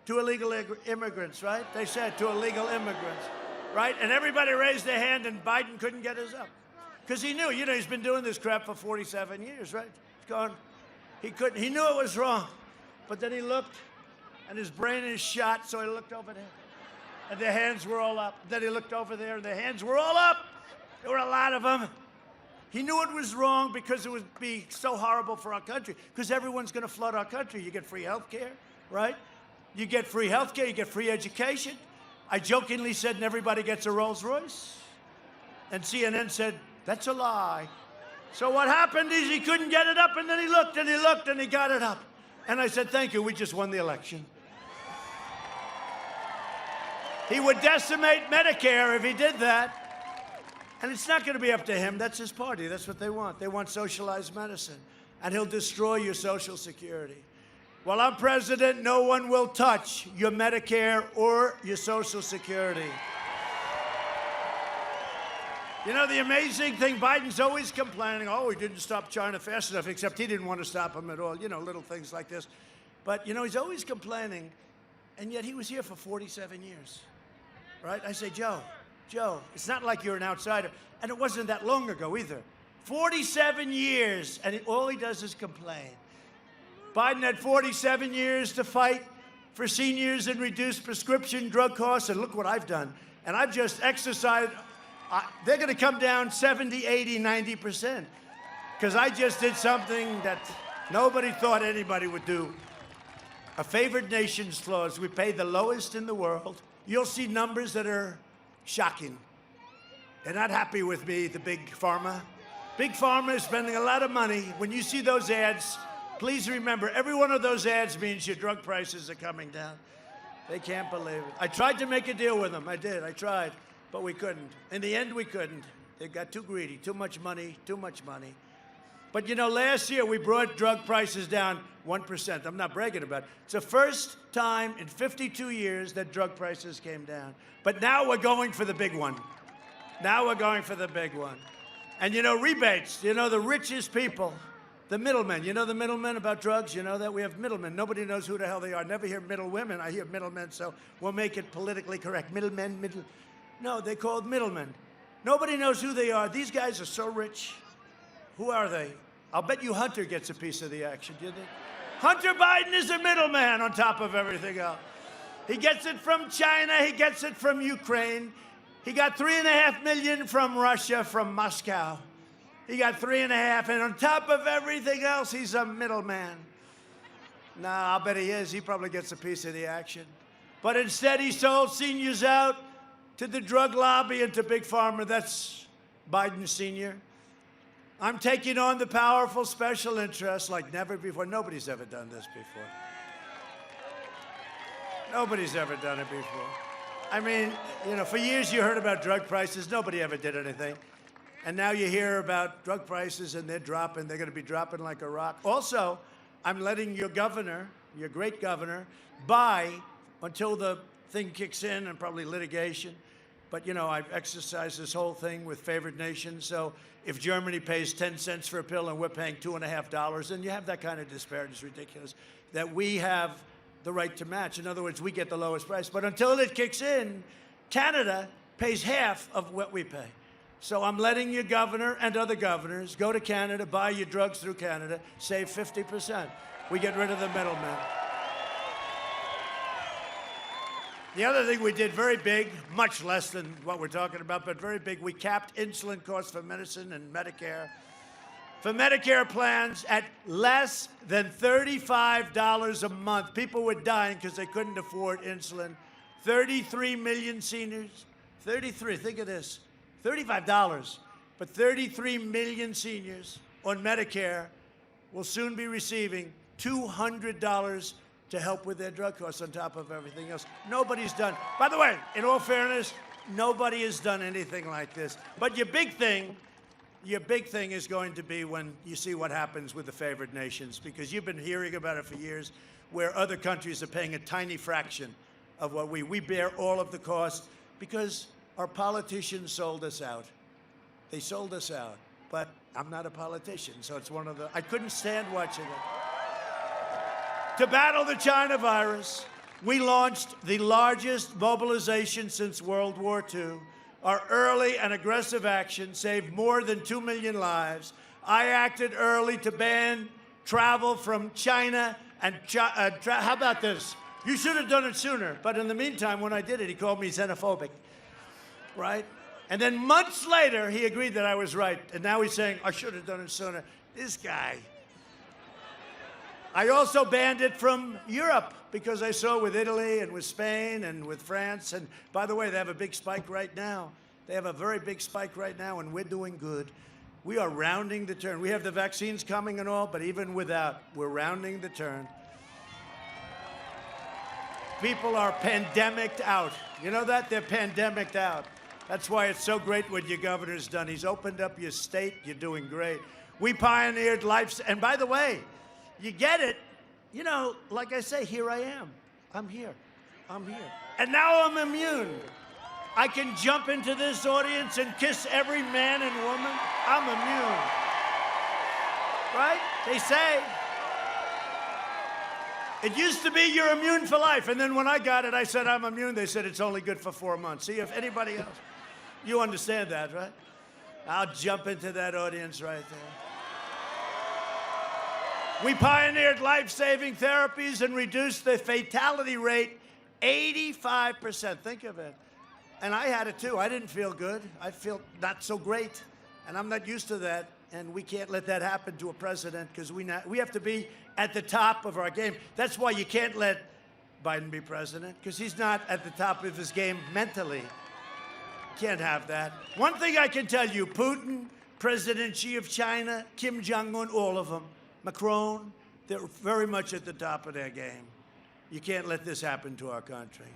to illegal immigrants, right? They said to illegal immigrants, right? And everybody raised their hand, and Biden couldn't get his up. Because he knew, you know, he's been doing this crap for 47 years, right? He's gone. He couldn't, he knew it was wrong. But then he looked, and his brain is shot, so he looked over there. And their hands were all up. Then he looked over there, and their hands were all up. There were a lot of them. He knew it was wrong because it would be so horrible for our country, because everyone's going to flood our country. You get free health care, right? You get free health care, you get free education. I jokingly said, and everybody gets a Rolls Royce. And CNN said, that's a lie. So what happened is he couldn't get it up, and then he looked, and he looked, and he got it up. And I said, thank you, we just won the election. He would decimate Medicare if he did that. And it's not going to be up to him. That's his party. That's what they want. They want socialized medicine. And he'll destroy your Social Security. While I'm president, no one will touch your Medicare or your Social Security. You know, the amazing thing, Biden's always complaining, oh, he didn't stop China fast enough, except he didn't want to stop him at all. You know, little things like this. But, you know, he's always complaining, and yet he was here for 47 years. Right? I say, Joe, it's not like you're an outsider. And it wasn't that long ago either. 47 years, and all he does is complain. Biden had 47 years to fight for seniors and reduce prescription drug costs, and look what I've done. And I've just exercised. They're going to come down 70, 80, 90%. Because I just did something that nobody thought anybody would do. A favored nations clause. We pay the lowest in the world. You'll see numbers that are shocking. They're not happy with me, the big pharma. Big pharma is spending a lot of money. When you see those ads, please remember, every one of those ads means your drug prices are coming down. They can't believe it. I tried to make a deal with them. I did. I tried. But we couldn't. In the end, we couldn't. They got too greedy. Too much money. Too much money. But, you know, last year we brought drug prices down 1%. I'm not bragging about it. It's the first time in 52 years that drug prices came down. But now we're going for the big one. Now we're going for the big one. And, you know, rebates. You know, the richest people, the middlemen. You know the middlemen about drugs? You know that? We have middlemen. Nobody knows who the hell they are. Never hear middle women. I hear middlemen, so we'll make it politically correct. Middlemen, middle. No, they're called middlemen. Nobody knows who they are. These guys are so rich. Who are they? I'll bet you Hunter gets a piece of the action, do you think? Hunter Biden is a middleman on top of everything else. He gets it from China. He gets it from Ukraine. He got $3.5 million from Russia, from Moscow. He got $3.5, and on top of everything else, he's a middleman. Nah, I'll bet he is. He probably gets a piece of the action. But instead, he sold seniors out to the drug lobby and to Big Pharma. That's Biden Sr. I'm taking on the powerful special interests like never before. Nobody's ever done this before. Nobody's ever done it before. I mean, you know, for years you heard about drug prices. Nobody ever did anything. And now you hear about drug prices and they're dropping. They're going to be dropping like a rock. Also, I'm letting your governor, your great governor, buy until the thing kicks in and probably litigation. But, you know, I've exercised this whole thing with favored nations. So if Germany pays 10 cents for a pill and we're paying $2.50, then you have that kind of disparity. It's ridiculous. That we have the right to match. In other words, we get the lowest price. But until it kicks in, Canada pays half of what we pay. So I'm letting your governor and other governors go to Canada, buy your drugs through Canada, save 50%. We get rid of the middlemen. The other thing we did very big, much less than what we're talking about, but very big, we capped insulin costs for medicine and Medicare. For Medicare plans at less than $35 a month. People were dying because they couldn't afford insulin. 33 million seniors. 33, think of this. $35, but 33 million seniors on Medicare will soon be receiving $200 to help with their drug costs on top of everything else. Nobody's done. By the way, in all fairness, nobody has done anything like this. But your big thing is going to be when you see what happens with the favored nations, because you've been hearing about it for years, where other countries are paying a tiny fraction of what we bear all of the costs because our politicians sold us out. They sold us out. But I'm not a politician, so it's one of the, I couldn't stand watching it. To battle the China virus, we launched the largest mobilization since World War II. Our early and aggressive action saved more than 2 million lives. I acted early to ban travel from China and how about this? You should have done it sooner. But in the meantime, when I did it, he called me xenophobic, right? And then months later, he agreed that I was right. And now he's saying, I should have done it sooner. This guy. I also banned it from Europe because I saw with Italy and with Spain and with France. And by the way, they have a big spike right now. They have a very big spike right now, and we're doing good. We are rounding the turn. We have the vaccines coming and all, but even without, we're rounding the turn. People are pandemicked out. You know that? They're pandemicked out. That's why it's so great what your governor's done. He's opened up your state. You're doing great. We pioneered life. And by the way, you get it. You know, like I say, here I am. I'm here. I'm here. And now I'm immune. I can jump into this audience and kiss every man and woman. I'm immune. Right? They say. It used to be you're immune for life. And then when I got it, I said I'm immune. They said it's only good for 4 months. See, if anybody else, you understand that, right? I'll jump into that audience right there. We pioneered life-saving therapies and reduced the fatality rate 85%. Think of it. And I had it too. I didn't feel good. I feel not so great. And I'm not used to that. And we can't let that happen to a president because we have to be at the top of our game. That's why you can't let Biden be president, because he's not at the top of his game mentally. Can't have that. One thing I can tell you, Putin, President Xi of China, Kim Jong-un, all of them, Macron, they're very much at the top of their game. You can't let this happen to our country.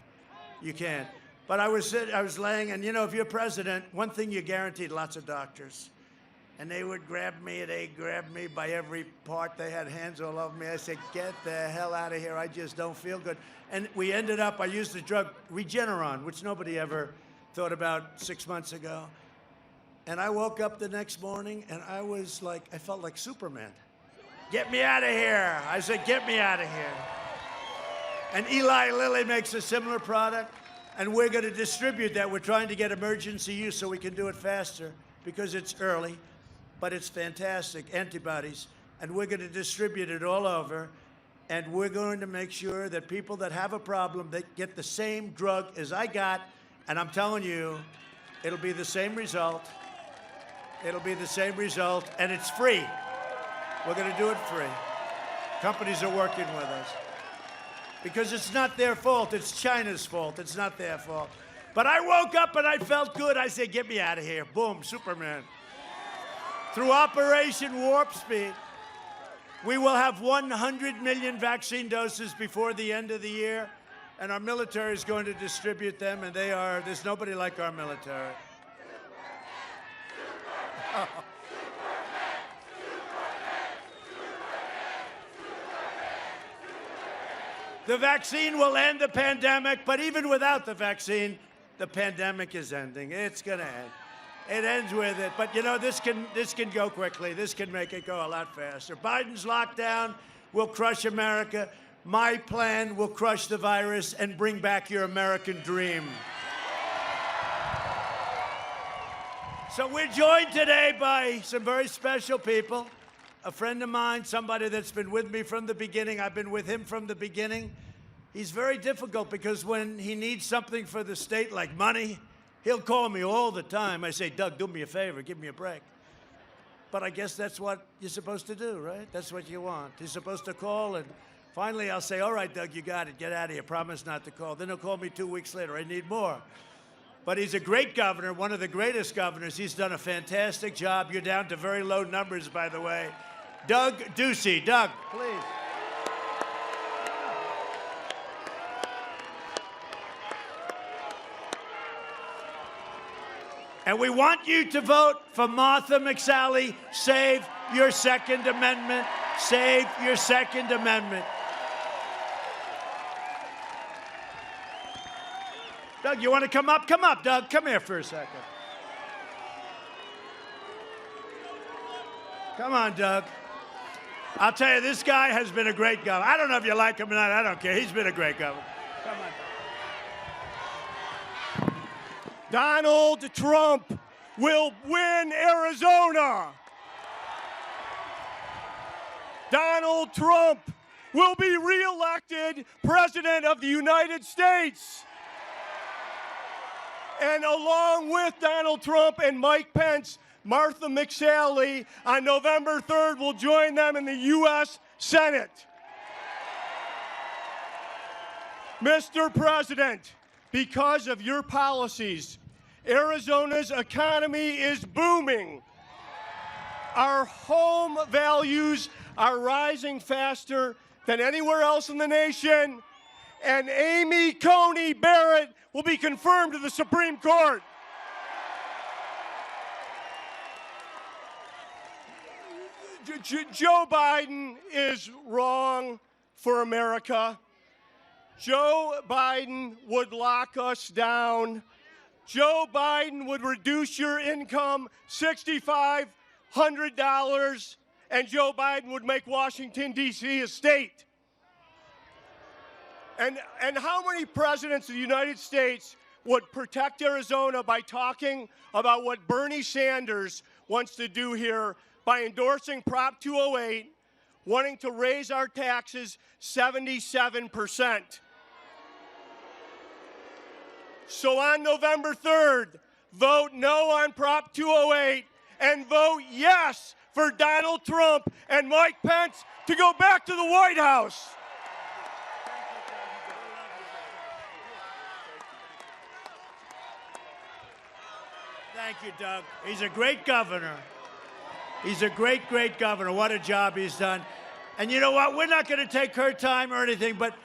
You can't. But I was laying, and you know, if you're president, one thing you're guaranteed, lots of doctors. And they would grab me, they grabbed me by every part. They had hands all over me. I said, get the hell out of here. I just don't feel good. And we ended up, I used the drug Regeneron, which nobody ever thought about 6 months ago. And I woke up the next morning, and I was like, I felt like Superman. Get me out of here. I said, get me out of here. And Eli Lilly makes a similar product, and we're going to distribute that. We're trying to get emergency use so we can do it faster because it's early. But it's fantastic, antibodies, and we're going to distribute it all over, and we're going to make sure that people that have a problem, they get the same drug as I got, and I'm telling you, it'll be the same result. It'll be the same result, and it's free. We're going to do it free. Companies are working with us. Because it's not their fault, it's China's fault, it's not their fault. But I woke up and I felt good. I said, get me out of here. Boom, Superman. Through Operation Warp Speed, we will have 100 million vaccine doses before the end of the year, and our military is going to distribute them, and there's nobody like our military. Oh. The vaccine will end the pandemic, but even without the vaccine, the pandemic is ending. It's going to end. It ends with it. But, you know, this can go quickly. This can make it go a lot faster. Biden's lockdown will crush America. My plan will crush the virus and bring back your American dream. So we're joined today by some very special people. A friend of mine, somebody that's been with me from the beginning. I've been with him from the beginning. He's very difficult because when he needs something for the state, like money, he'll call me all the time. I say, Doug, do me a favor, give me a break. But I guess that's what you're supposed to do, right? That's what you want. He's supposed to call, and finally I'll say, all right, Doug, you got it. Get out of here. Promise not to call. Then he'll call me 2 weeks later. I need more. But he's a great governor, one of the greatest governors. He's done a fantastic job. You're down to very low numbers, by the way. Doug Ducey. Doug, please. And we want you to vote for Martha McSally. Save your Second Amendment. Save your Second Amendment. Doug, you want to come up? Come up, Doug. Come here for a second. Come on, Doug. I'll tell you, this guy has been a great governor. I don't know if you like him or not. I don't care. He's been a great governor. Come on. Donald Trump will win Arizona. Donald Trump will be reelected President of the United States. And along with Donald Trump and Mike Pence, Martha McSally on November 3rd will join them in the U.S. Senate. Mr. President, because of your policies, Arizona's economy is booming. Our home values are rising faster than anywhere else in the nation, and Amy Coney Barrett will be confirmed to the Supreme Court. Joe Biden is wrong for America. Joe Biden would lock us down. Joe Biden would reduce your income $6,500, and Joe Biden would make Washington, D.C. a state. And how many presidents of the United States would protect Arizona by talking about what Bernie Sanders wants to do here by endorsing Prop 208, wanting to raise our taxes 77%? So on November 3rd, vote no on Prop 208 and vote yes for Donald Trump and Mike Pence to go back to the White House. Thank you, Doug. He's a great governor. He's a great, great governor. What a job he's done. And you know what? We're not going to take her time or anything, but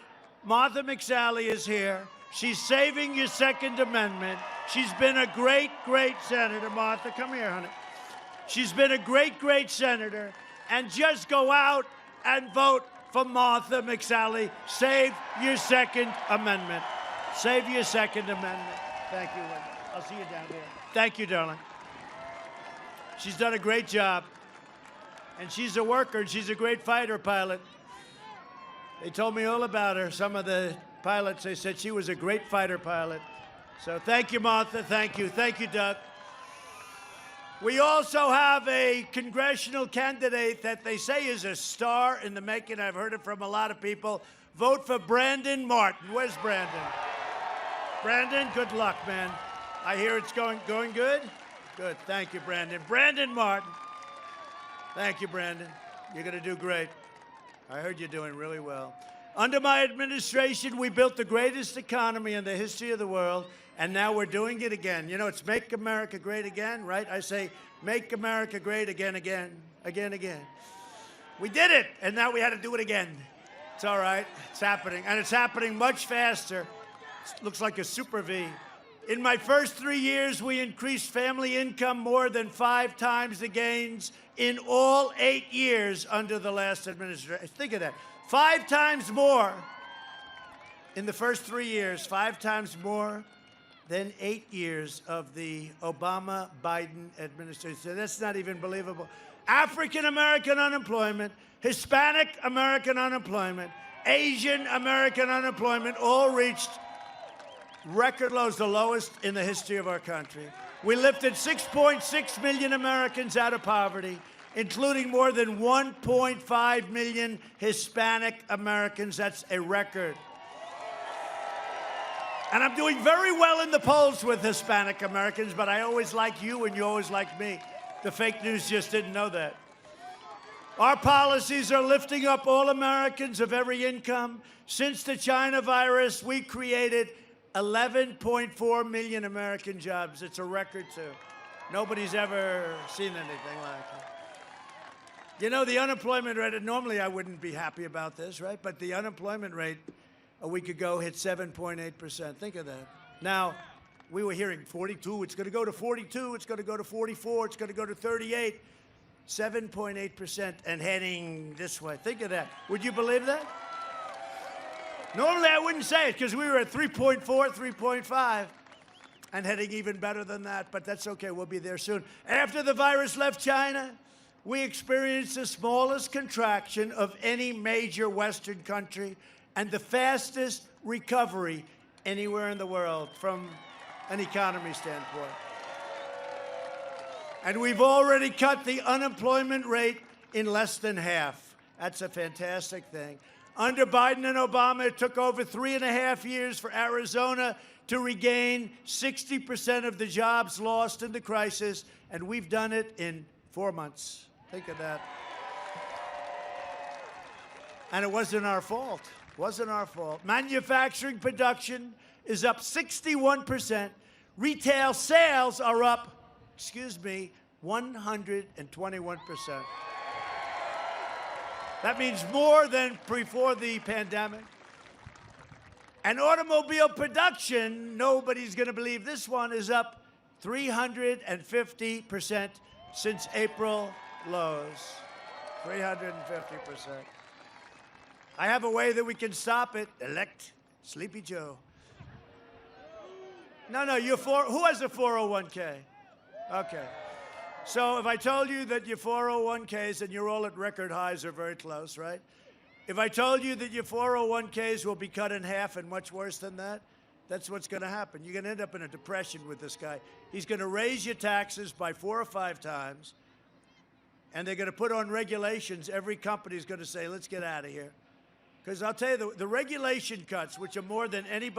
Martha McSally is here. She's saving your Second Amendment. She's been a great, great senator. Martha, come here, honey. She's been a great, great senator. And just go out and vote for Martha McSally. Save your Second Amendment. Save your Second Amendment. Thank you, Linda. I'll see you down there. Thank you, darling. She's done a great job. And she's a worker, and she's a great fighter pilot. They told me all about her. Some of the pilots, they said she was a great fighter pilot. So thank you, Martha. Thank you. Thank you, Doug. We also have a congressional candidate that they say is a star in the making. I've heard it from a lot of people. Vote for Brandon Martin. Where's Brandon? Brandon, good luck, man. I hear it's going good? Good. Thank you, Brandon. Brandon Martin. Thank you, Brandon. You're going to do great. I heard you're doing really well. Under my administration, we built the greatest economy in the history of the world, and now we're doing it again. You know, it's Make America Great Again, right? I say, Make America Great Again, again, again, again. We did it, and now we had to do it again. It's all right. It's happening, and it's happening much faster. It looks like a super V. In my first 3 years, we increased family income more than 5 times the gains in all 8 years under the last administration. Think of that. 5 times more in the first 3 years, 5 times more than 8 years of the Obama-Biden administration. That's not even believable. African-American unemployment, Hispanic American unemployment, Asian American unemployment all reached record lows, the lowest in the history of our country. We lifted 6.6 million Americans out of poverty, including more than 1.5 million Hispanic Americans. That's a record. And I'm doing very well in the polls with Hispanic Americans, but I always like you and you always like me. The fake news just didn't know that. Our policies are lifting up all Americans of every income. Since the China virus, we created 11.4 million American jobs. It's a record, too. Nobody's ever seen anything like it. You know, the unemployment rate, normally I wouldn't be happy about this, right? But the unemployment rate a week ago hit 7.8%. Think of that. Now, we were hearing 42, it's going to go to 42, it's going to go to 44, it's going to go to 38. 7.8% and heading this way. Think of that. Would you believe that? Normally I wouldn't say it because we were at 3.4, 3.5 and heading even better than that, but that's okay. We'll be there soon. After the virus left China, we experienced the smallest contraction of any major Western country and the fastest recovery anywhere in the world from an economy standpoint. And we've already cut the unemployment rate in less than half. That's a fantastic thing. Under Biden and Obama, it took over 3.5 years for Arizona to regain 60% of the jobs lost in the crisis, and we've done it in 4 months. Think of that. And it wasn't our fault. It wasn't our fault. Manufacturing production is up 61%. Retail sales are up 121%. That means more than before the pandemic. And automobile production, nobody's going to believe this one, is up 350% since April lows. 350%. I have a way that we can stop it. Elect Sleepy Joe. No, who has a 401k? Okay. So if I told you that your 401ks, and you're all at record highs or very close, right? If I told you that your 401ks will be cut in half and much worse than that, that's what's going to happen. You're going to end up in a depression with this guy. He's going to raise your taxes by 4 or 5 times, and they're going to put on regulations. Every company's going to say, let's get out of here. Because I'll tell you, the regulation cuts, which are more than any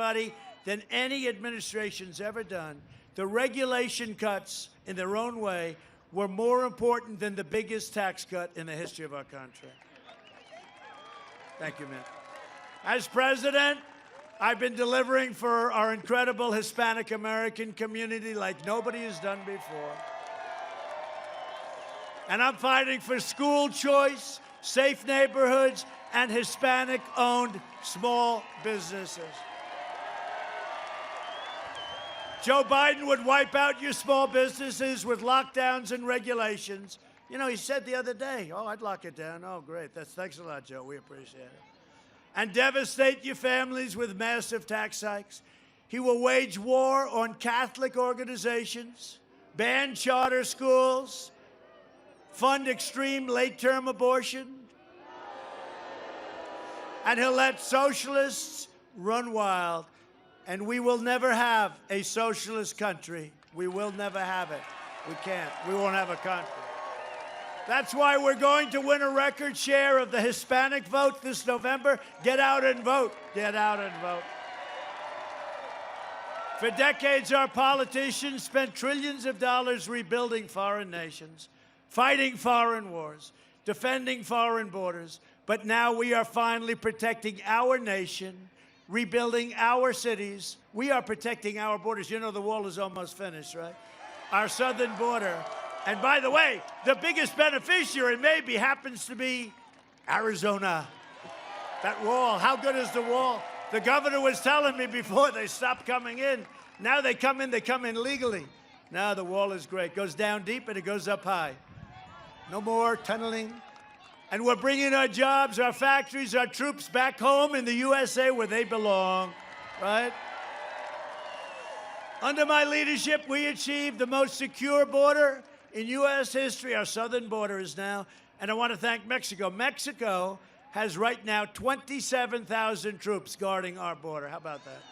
administration's ever done, the regulation cuts in their own way were more important than the biggest tax cut in the history of our country. Thank you, man. As president, I've been delivering for our incredible Hispanic American community like nobody has done before. And I'm fighting for school choice, safe neighborhoods, and Hispanic-owned small businesses. Joe Biden would wipe out your small businesses with lockdowns and regulations. You know, he said the other day, oh, I'd lock it down. Oh, great. Thanks a lot, Joe. We appreciate it. And devastate your families with massive tax hikes. He will wage war on Catholic organizations, ban charter schools, fund extreme late-term abortion, and he'll let socialists run wild. And we will never have a socialist country. We will never have it. We can't. We won't have a country. That's why we're going to win a record share of the Hispanic vote this November. Get out and vote. Get out and vote. For decades, our politicians spent trillions of dollars rebuilding foreign nations, fighting foreign wars, defending foreign borders. But now we are finally protecting our nation, rebuilding our cities. We are protecting our borders. You know the wall is almost finished, right? Our southern border. And by the way, the biggest beneficiary maybe happens to be Arizona. That wall, how good is the wall? The governor was telling me before they stopped coming in. Now they come in legally. Now the wall is great. Goes down deep and it goes up high. No more tunneling. And we're bringing our jobs, our factories, our troops back home in the USA where they belong, right? Under my leadership, we achieved the most secure border in U.S. history. Our southern border is now. And I want to thank Mexico. Mexico has right now 27,000 troops guarding our border. How about that?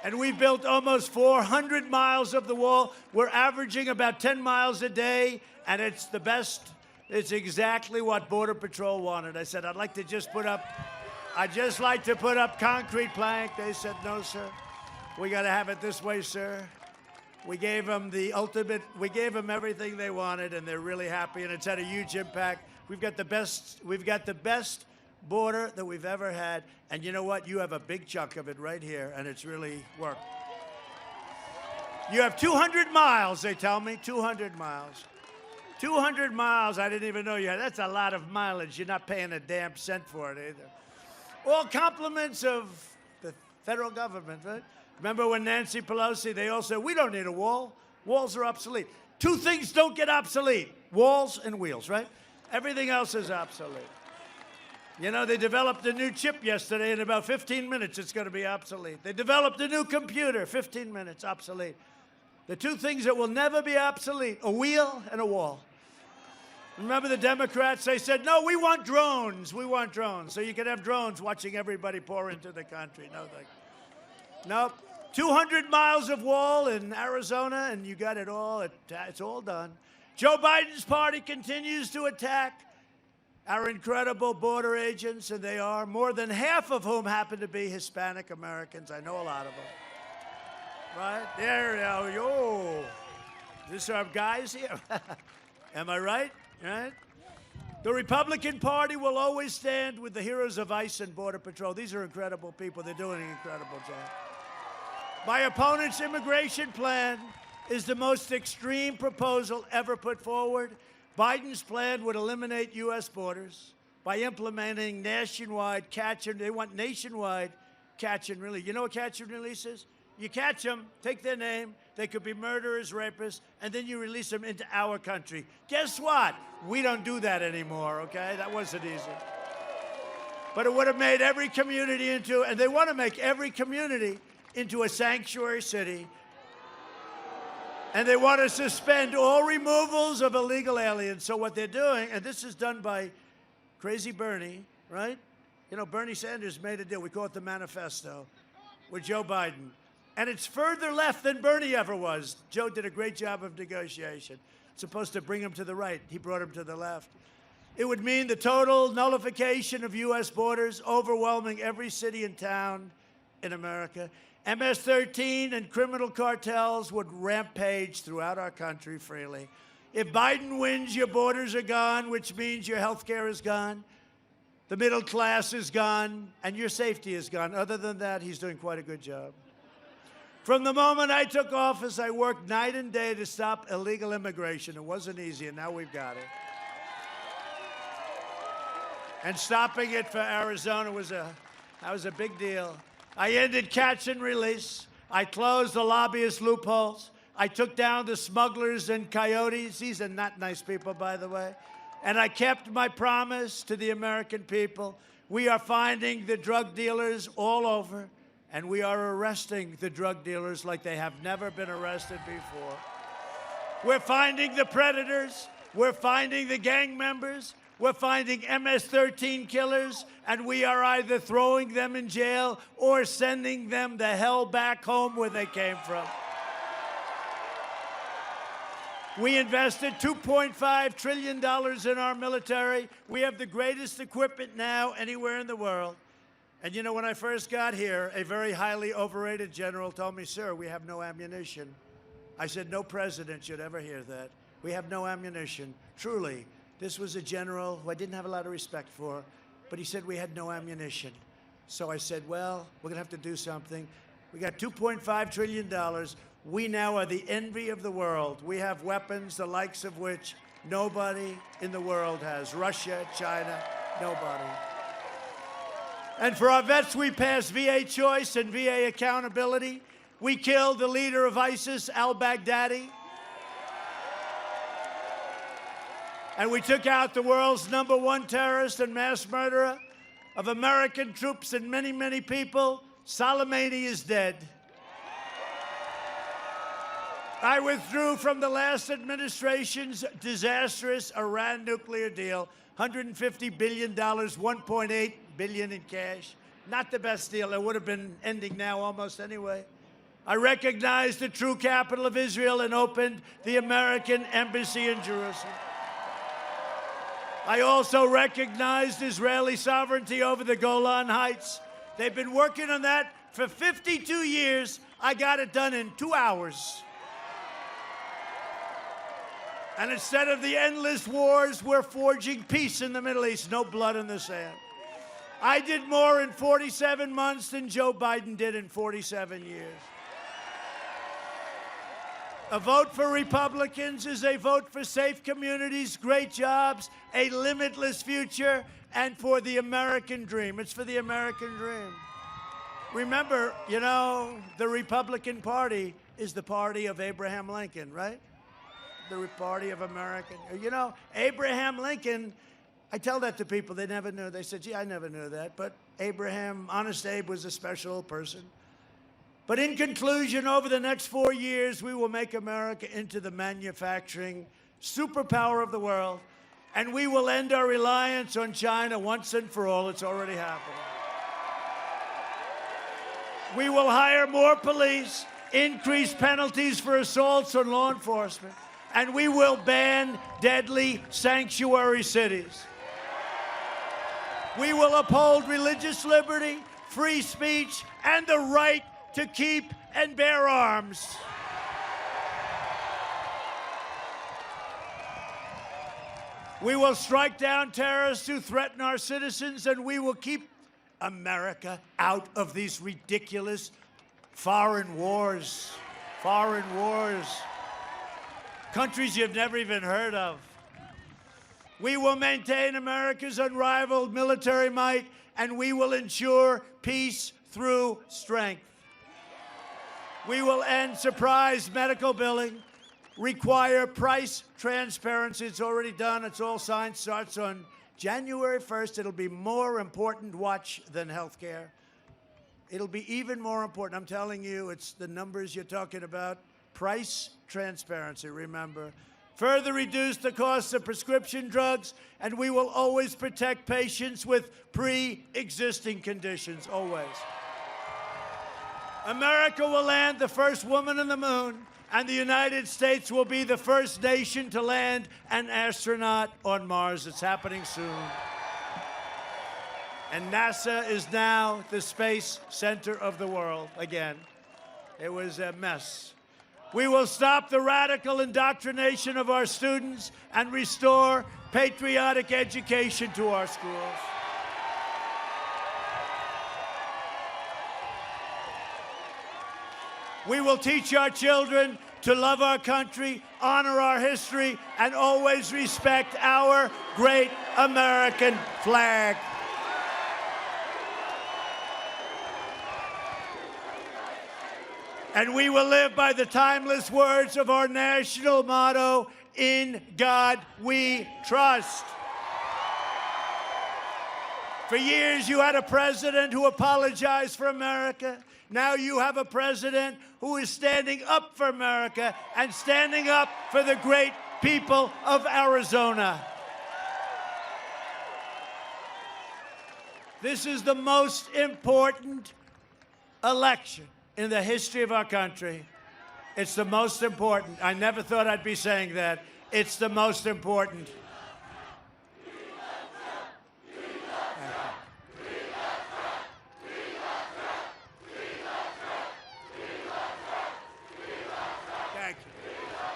And we built almost 400 miles of the wall. We're averaging about 10 miles a day, and it's the best. It's exactly what Border Patrol wanted. I said, I'd like to just put up concrete plank. They said, no, sir. We got to have it this way, sir. We gave them we gave them everything they wanted, and they're really happy, and it's had a huge impact. We've got the best border that we've ever had, and you know what? You have a big chunk of it right here, and it's really worked. You have 200 miles, they tell me, 200 miles. 200 miles, I didn't even know you had. That's a lot of mileage. You're not paying a damn cent for it either. All compliments of the federal government, right? Remember when Nancy Pelosi, they all said, we don't need a wall. Walls are obsolete. Two things don't get obsolete, walls and wheels, right? Everything else is obsolete. You know, they developed a new chip yesterday. In about 15 minutes, it's going to be obsolete. They developed a new computer, 15 minutes, obsolete. The two things that will never be obsolete, a wheel and a wall. Remember the Democrats, they said, no, we want drones. We want drones. So you can have drones watching everybody pour into the country. No, thank you. Nope. 200 miles of wall in Arizona, and you got it all. It's all done. Joe Biden's party continues to attack our incredible border agents, and they are, more than half of whom happen to be Hispanic Americans. I know a lot of them. Right? There, yo. These are guys here. Am I right? Right? The Republican Party will always stand with the heroes of ICE and Border Patrol. These are incredible people. They're doing an incredible job. My opponent's immigration plan is the most extreme proposal ever put forward. Biden's plan would eliminate U.S. borders by implementing nationwide catch and they want nationwide catch and release. You know what catch and release is? You catch them, take their name, they could be murderers, rapists, and then you release them into our country. Guess what? We don't do that anymore, okay? That wasn't easy. But it would have made every community into, and they want to make every community into a sanctuary city. And they want to suspend all removals of illegal aliens. So what they're doing, and this is done by Crazy Bernie, right? You know, Bernie Sanders made a deal. We call it the manifesto with Joe Biden. And it's further left than Bernie ever was. Joe did a great job of negotiation. It's supposed to bring him to the right. He brought him to the left. It would mean the total nullification of U.S. borders, overwhelming every city and town in America. MS-13 and criminal cartels would rampage throughout our country freely. If Biden wins, your borders are gone, which means your health care is gone, the middle class is gone, and your safety is gone. Other than that, he's doing quite a good job. From the moment I took office, I worked night and day to stop illegal immigration. It wasn't easy, and now we've got it. And stopping it for Arizona was a big deal. I ended catch and release. I closed the lobbyist loopholes. I took down the smugglers and coyotes. These are not nice people, by the way. And I kept my promise to the American people. We are finding the drug dealers all over, and we are arresting the drug dealers like they have never been arrested before. We're finding the predators. We're finding the gang members. We're finding MS-13 killers, and we are either throwing them in jail or sending them the hell back home where they came from. We invested $2.5 trillion in our military. We have the greatest equipment now anywhere in the world. And you know, when I first got here, a very highly overrated general told me, sir, we have no ammunition. I said, no president should ever hear that. We have no ammunition. Truly. This was a general who I didn't have a lot of respect for, but he said we had no ammunition. So I said, well, we're going to have to do something. We got $2.5 trillion. We now are the envy of the world. We have weapons, the likes of which nobody in the world has. Russia, China, nobody. And for our vets, we passed VA choice and VA accountability. We killed the leader of ISIS, al-Baghdadi. And we took out the world's #1 terrorist and mass murderer of American troops and many, many people. Soleimani is dead. I withdrew from the last administration's disastrous Iran nuclear deal. $150 billion, $1.8 billion in cash. Not the best deal. It would have been ending now almost anyway. I recognized the true capital of Israel and opened the American embassy in Jerusalem. I also recognized Israeli sovereignty over the Golan Heights. They've been working on that for 52 years. I got it done in 2 hours. And instead of the endless wars, we're forging peace in the Middle East. No blood in the sand. I did more in 47 months than Joe Biden did in 47 years. A vote for Republicans is a vote for safe communities, great jobs, a limitless future, and for the American dream. It's for the American dream. Remember, you know, the Republican Party is the party of Abraham Lincoln, right? The party of American. You know, Abraham Lincoln, I tell that to people, they never knew. They said, gee, I never knew that. But Abraham, Honest Abe, was a special person. But in conclusion, over the next 4 years, we will make America into the manufacturing superpower of the world, and we will end our reliance on China once and for all. It's already happening. We will hire more police, increase penalties for assaults on law enforcement, and we will ban deadly sanctuary cities. We will uphold religious liberty, free speech, and the right to keep and bear arms. We will strike down terrorists who threaten our citizens, and we will keep America out of these ridiculous foreign wars. Foreign wars. Countries you've never even heard of. We will maintain America's unrivaled military might, and we will ensure peace through strength. We will end surprise medical billing, require price transparency. It's already done. It's all signed. Starts on January 1st. It'll be more important, watch, than health care. It'll be even more important. I'm telling you, it's the numbers you're talking about. Price transparency, remember. Further reduce the cost of prescription drugs, and we will always protect patients with pre-existing conditions, always. America will land the first woman on the moon, and the United States will be the first nation to land an astronaut on Mars. It's happening soon. And NASA is now the space center of the world again. It was a mess. We will stop the radical indoctrination of our students and restore patriotic education to our schools. We will teach our children to love our country, honor our history, and always respect our great American flag. And we will live by the timeless words of our national motto, "In God We Trust." For years, you had a president who apologized for America. Now you have a president who is standing up for America and standing up for the great people of Arizona. This is the most important election in the history of our country. It's the most important. I never thought I'd be saying that. It's the most important.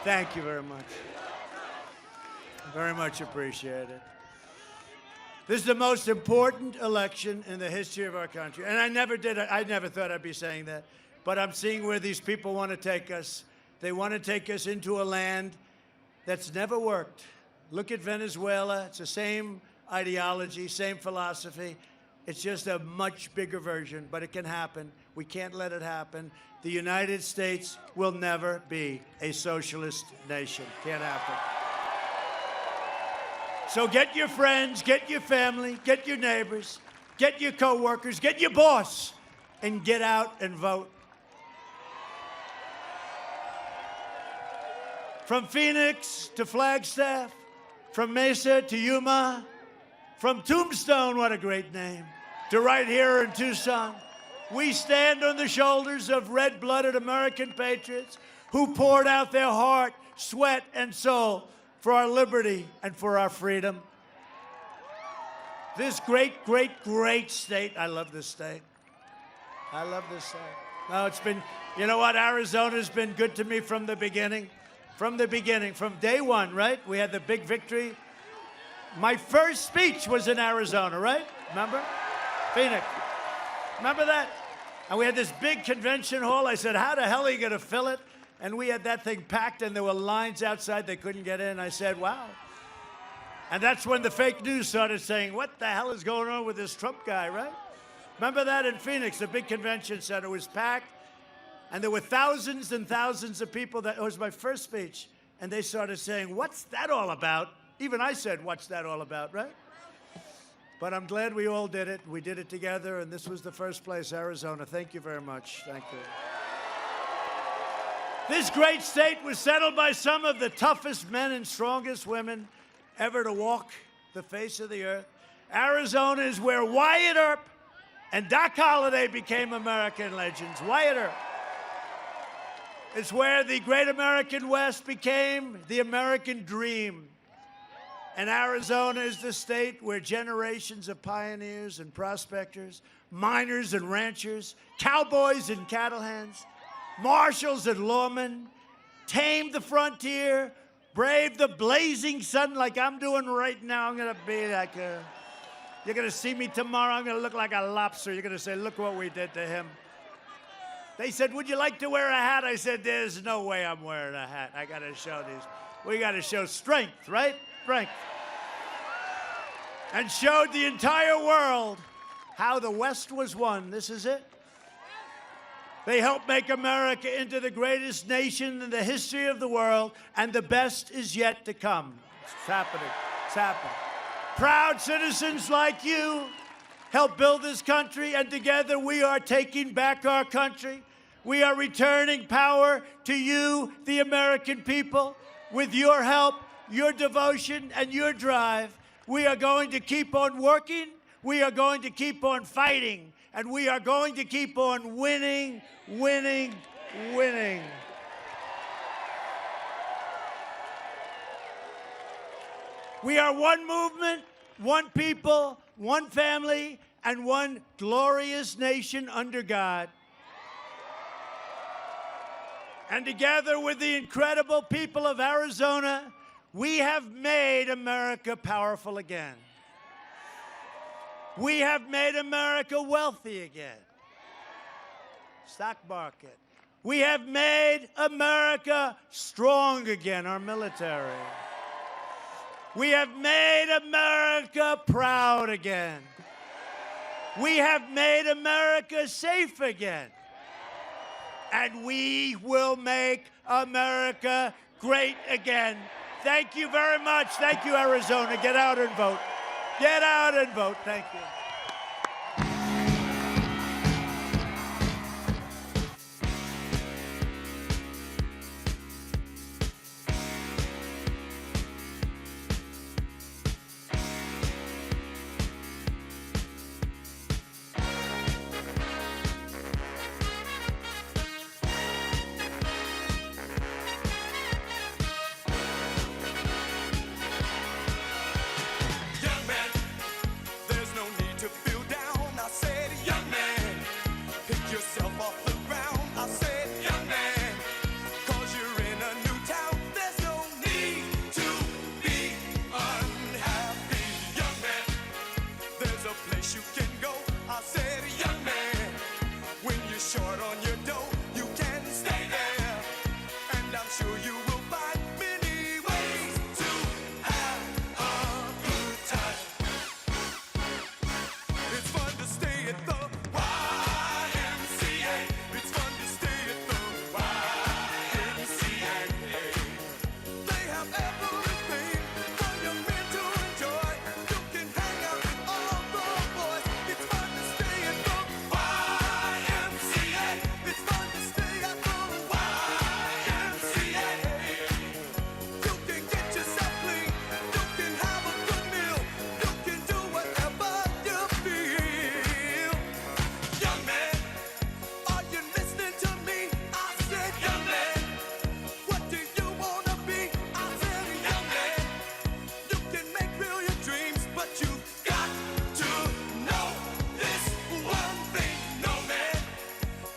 Thank you very much. Very much appreciated. This is the most important election in the history of our country. And I never thought I'd be saying that. But I'm seeing where these people want to take us. They want to take us into a land that's never worked. Look at Venezuela. It's the same ideology, same philosophy. It's just a much bigger version, but it can happen. We can't let it happen. The United States will never be a socialist nation. Can't happen. So get your friends, get your family, get your neighbors, get your coworkers, get your boss, and get out and vote. From Phoenix to Flagstaff, from Mesa to Yuma, From Tombstone, what a great name, to right here in Tucson, we stand on the shoulders of red-blooded American patriots who poured out their heart, sweat, and soul for our liberty and for our freedom. This great, great, great state. I love this state. I love this state. No, it's been, you know what? Arizona's been good to me from the beginning. From the beginning, from day one, right? We had the big victory. My first speech was in Arizona, right? Remember? Phoenix. Remember that? And we had this big convention hall. I said, how the hell are you going to fill it? And we had that thing packed, and there were lines outside. They couldn't get in. I said, wow. And that's when the fake news started saying, what the hell is going on with this Trump guy, right? Remember that in Phoenix, the big convention center was packed, and there were thousands and thousands of people. It was my first speech, and they started saying, what's that all about? Even I said, what's that all about, right? But I'm glad we all did it. We did it together, and this was the first place, Arizona. Thank you very much. Thank you. This great state was settled by some of the toughest men and strongest women ever to walk the face of the earth. Arizona is where Wyatt Earp and Doc Holliday became American legends. Wyatt Earp. It's where the great American West became the American dream. And Arizona is the state where generations of pioneers and prospectors, miners and ranchers, cowboys and cattle hands, marshals and lawmen tamed the frontier, braved the blazing sun like I'm doing right now. I'm going to be like a... You're going to see me tomorrow. I'm going to look like a lobster. You're going to say, look what we did to him. They said, would you like to wear a hat? I said, there's no way I'm wearing a hat. I got to show these. We got to show strength, right? Strength. And showed the entire world how the West was won. This is it. They helped make America into the greatest nation in the history of the world, and the best is yet to come. It's happening. It's happening. Proud citizens like you helped build this country, and together we are taking back our country. We are returning power to you, the American people. With your help, your devotion, and your drive, we are going to keep on working, we are going to keep on fighting, and we are going to keep on winning, winning, winning. We are one movement, one people, one family, and one glorious nation under God. And together with the incredible people of Arizona, we have made America powerful again. We have made America wealthy again. Stock market. We have made America strong again, our military. We have made America proud again. We have made America safe again. And we will make America great again. Thank you very much. Thank you, Arizona. Get out and vote. Get out and vote. Thank you. Young man, there's no need but you got to know this one thing. No man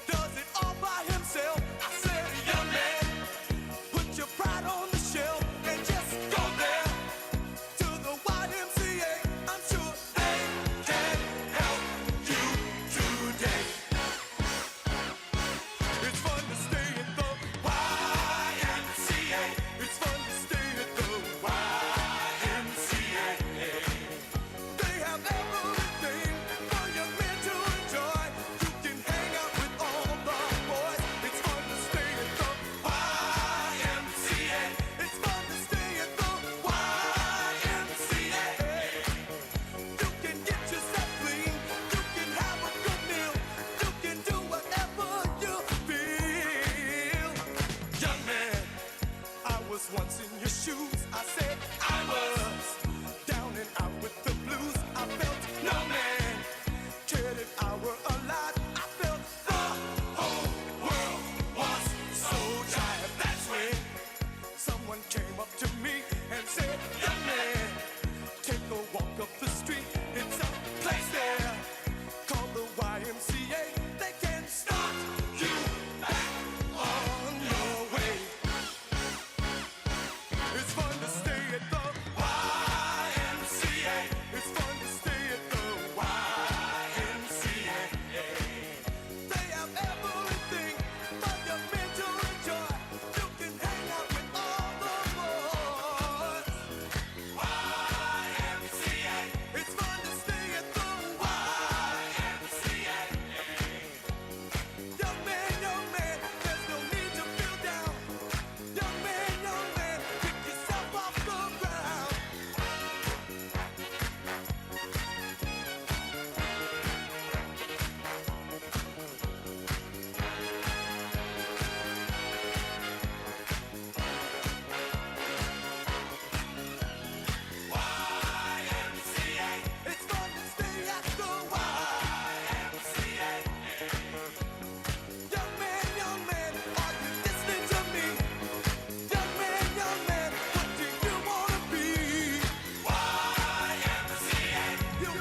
does it all by himself. I said, young man, put your pride on the shelf and just go there to the YMCA. I'm sure they can help you today. It's fun to stay at the YMCA. It's fun to stay at the YMCA. They have everything for your men to enjoy. You can hang out with all the boys. It's fun to stay at the YMCA. It's fun to stay at the YMCA. You can get yourself clean. You can have a good meal. You can do whatever you feel. Young man, I was once in your shoes. I said I was down and out with the blues. I felt no man cared if I were alive. I felt the whole world was so tired. That's when someone came up to me and said, young man, take a walk up the street. It's a place there called the YMCA. They can start you back on your way. It's fun to stay at the YMCA. It's fun to stay at the YMCA. They have everything for your men to enjoy. You can hang out with all the boys. YMCA. It's fun to stay at the YMCA. Young man, there's no need to feel down. Young man, pick yourself off the ground. YMCA. It's fun to stay at the YMCA. Young man, are you listening to me? Young man, what do you wanna be? YMCA. You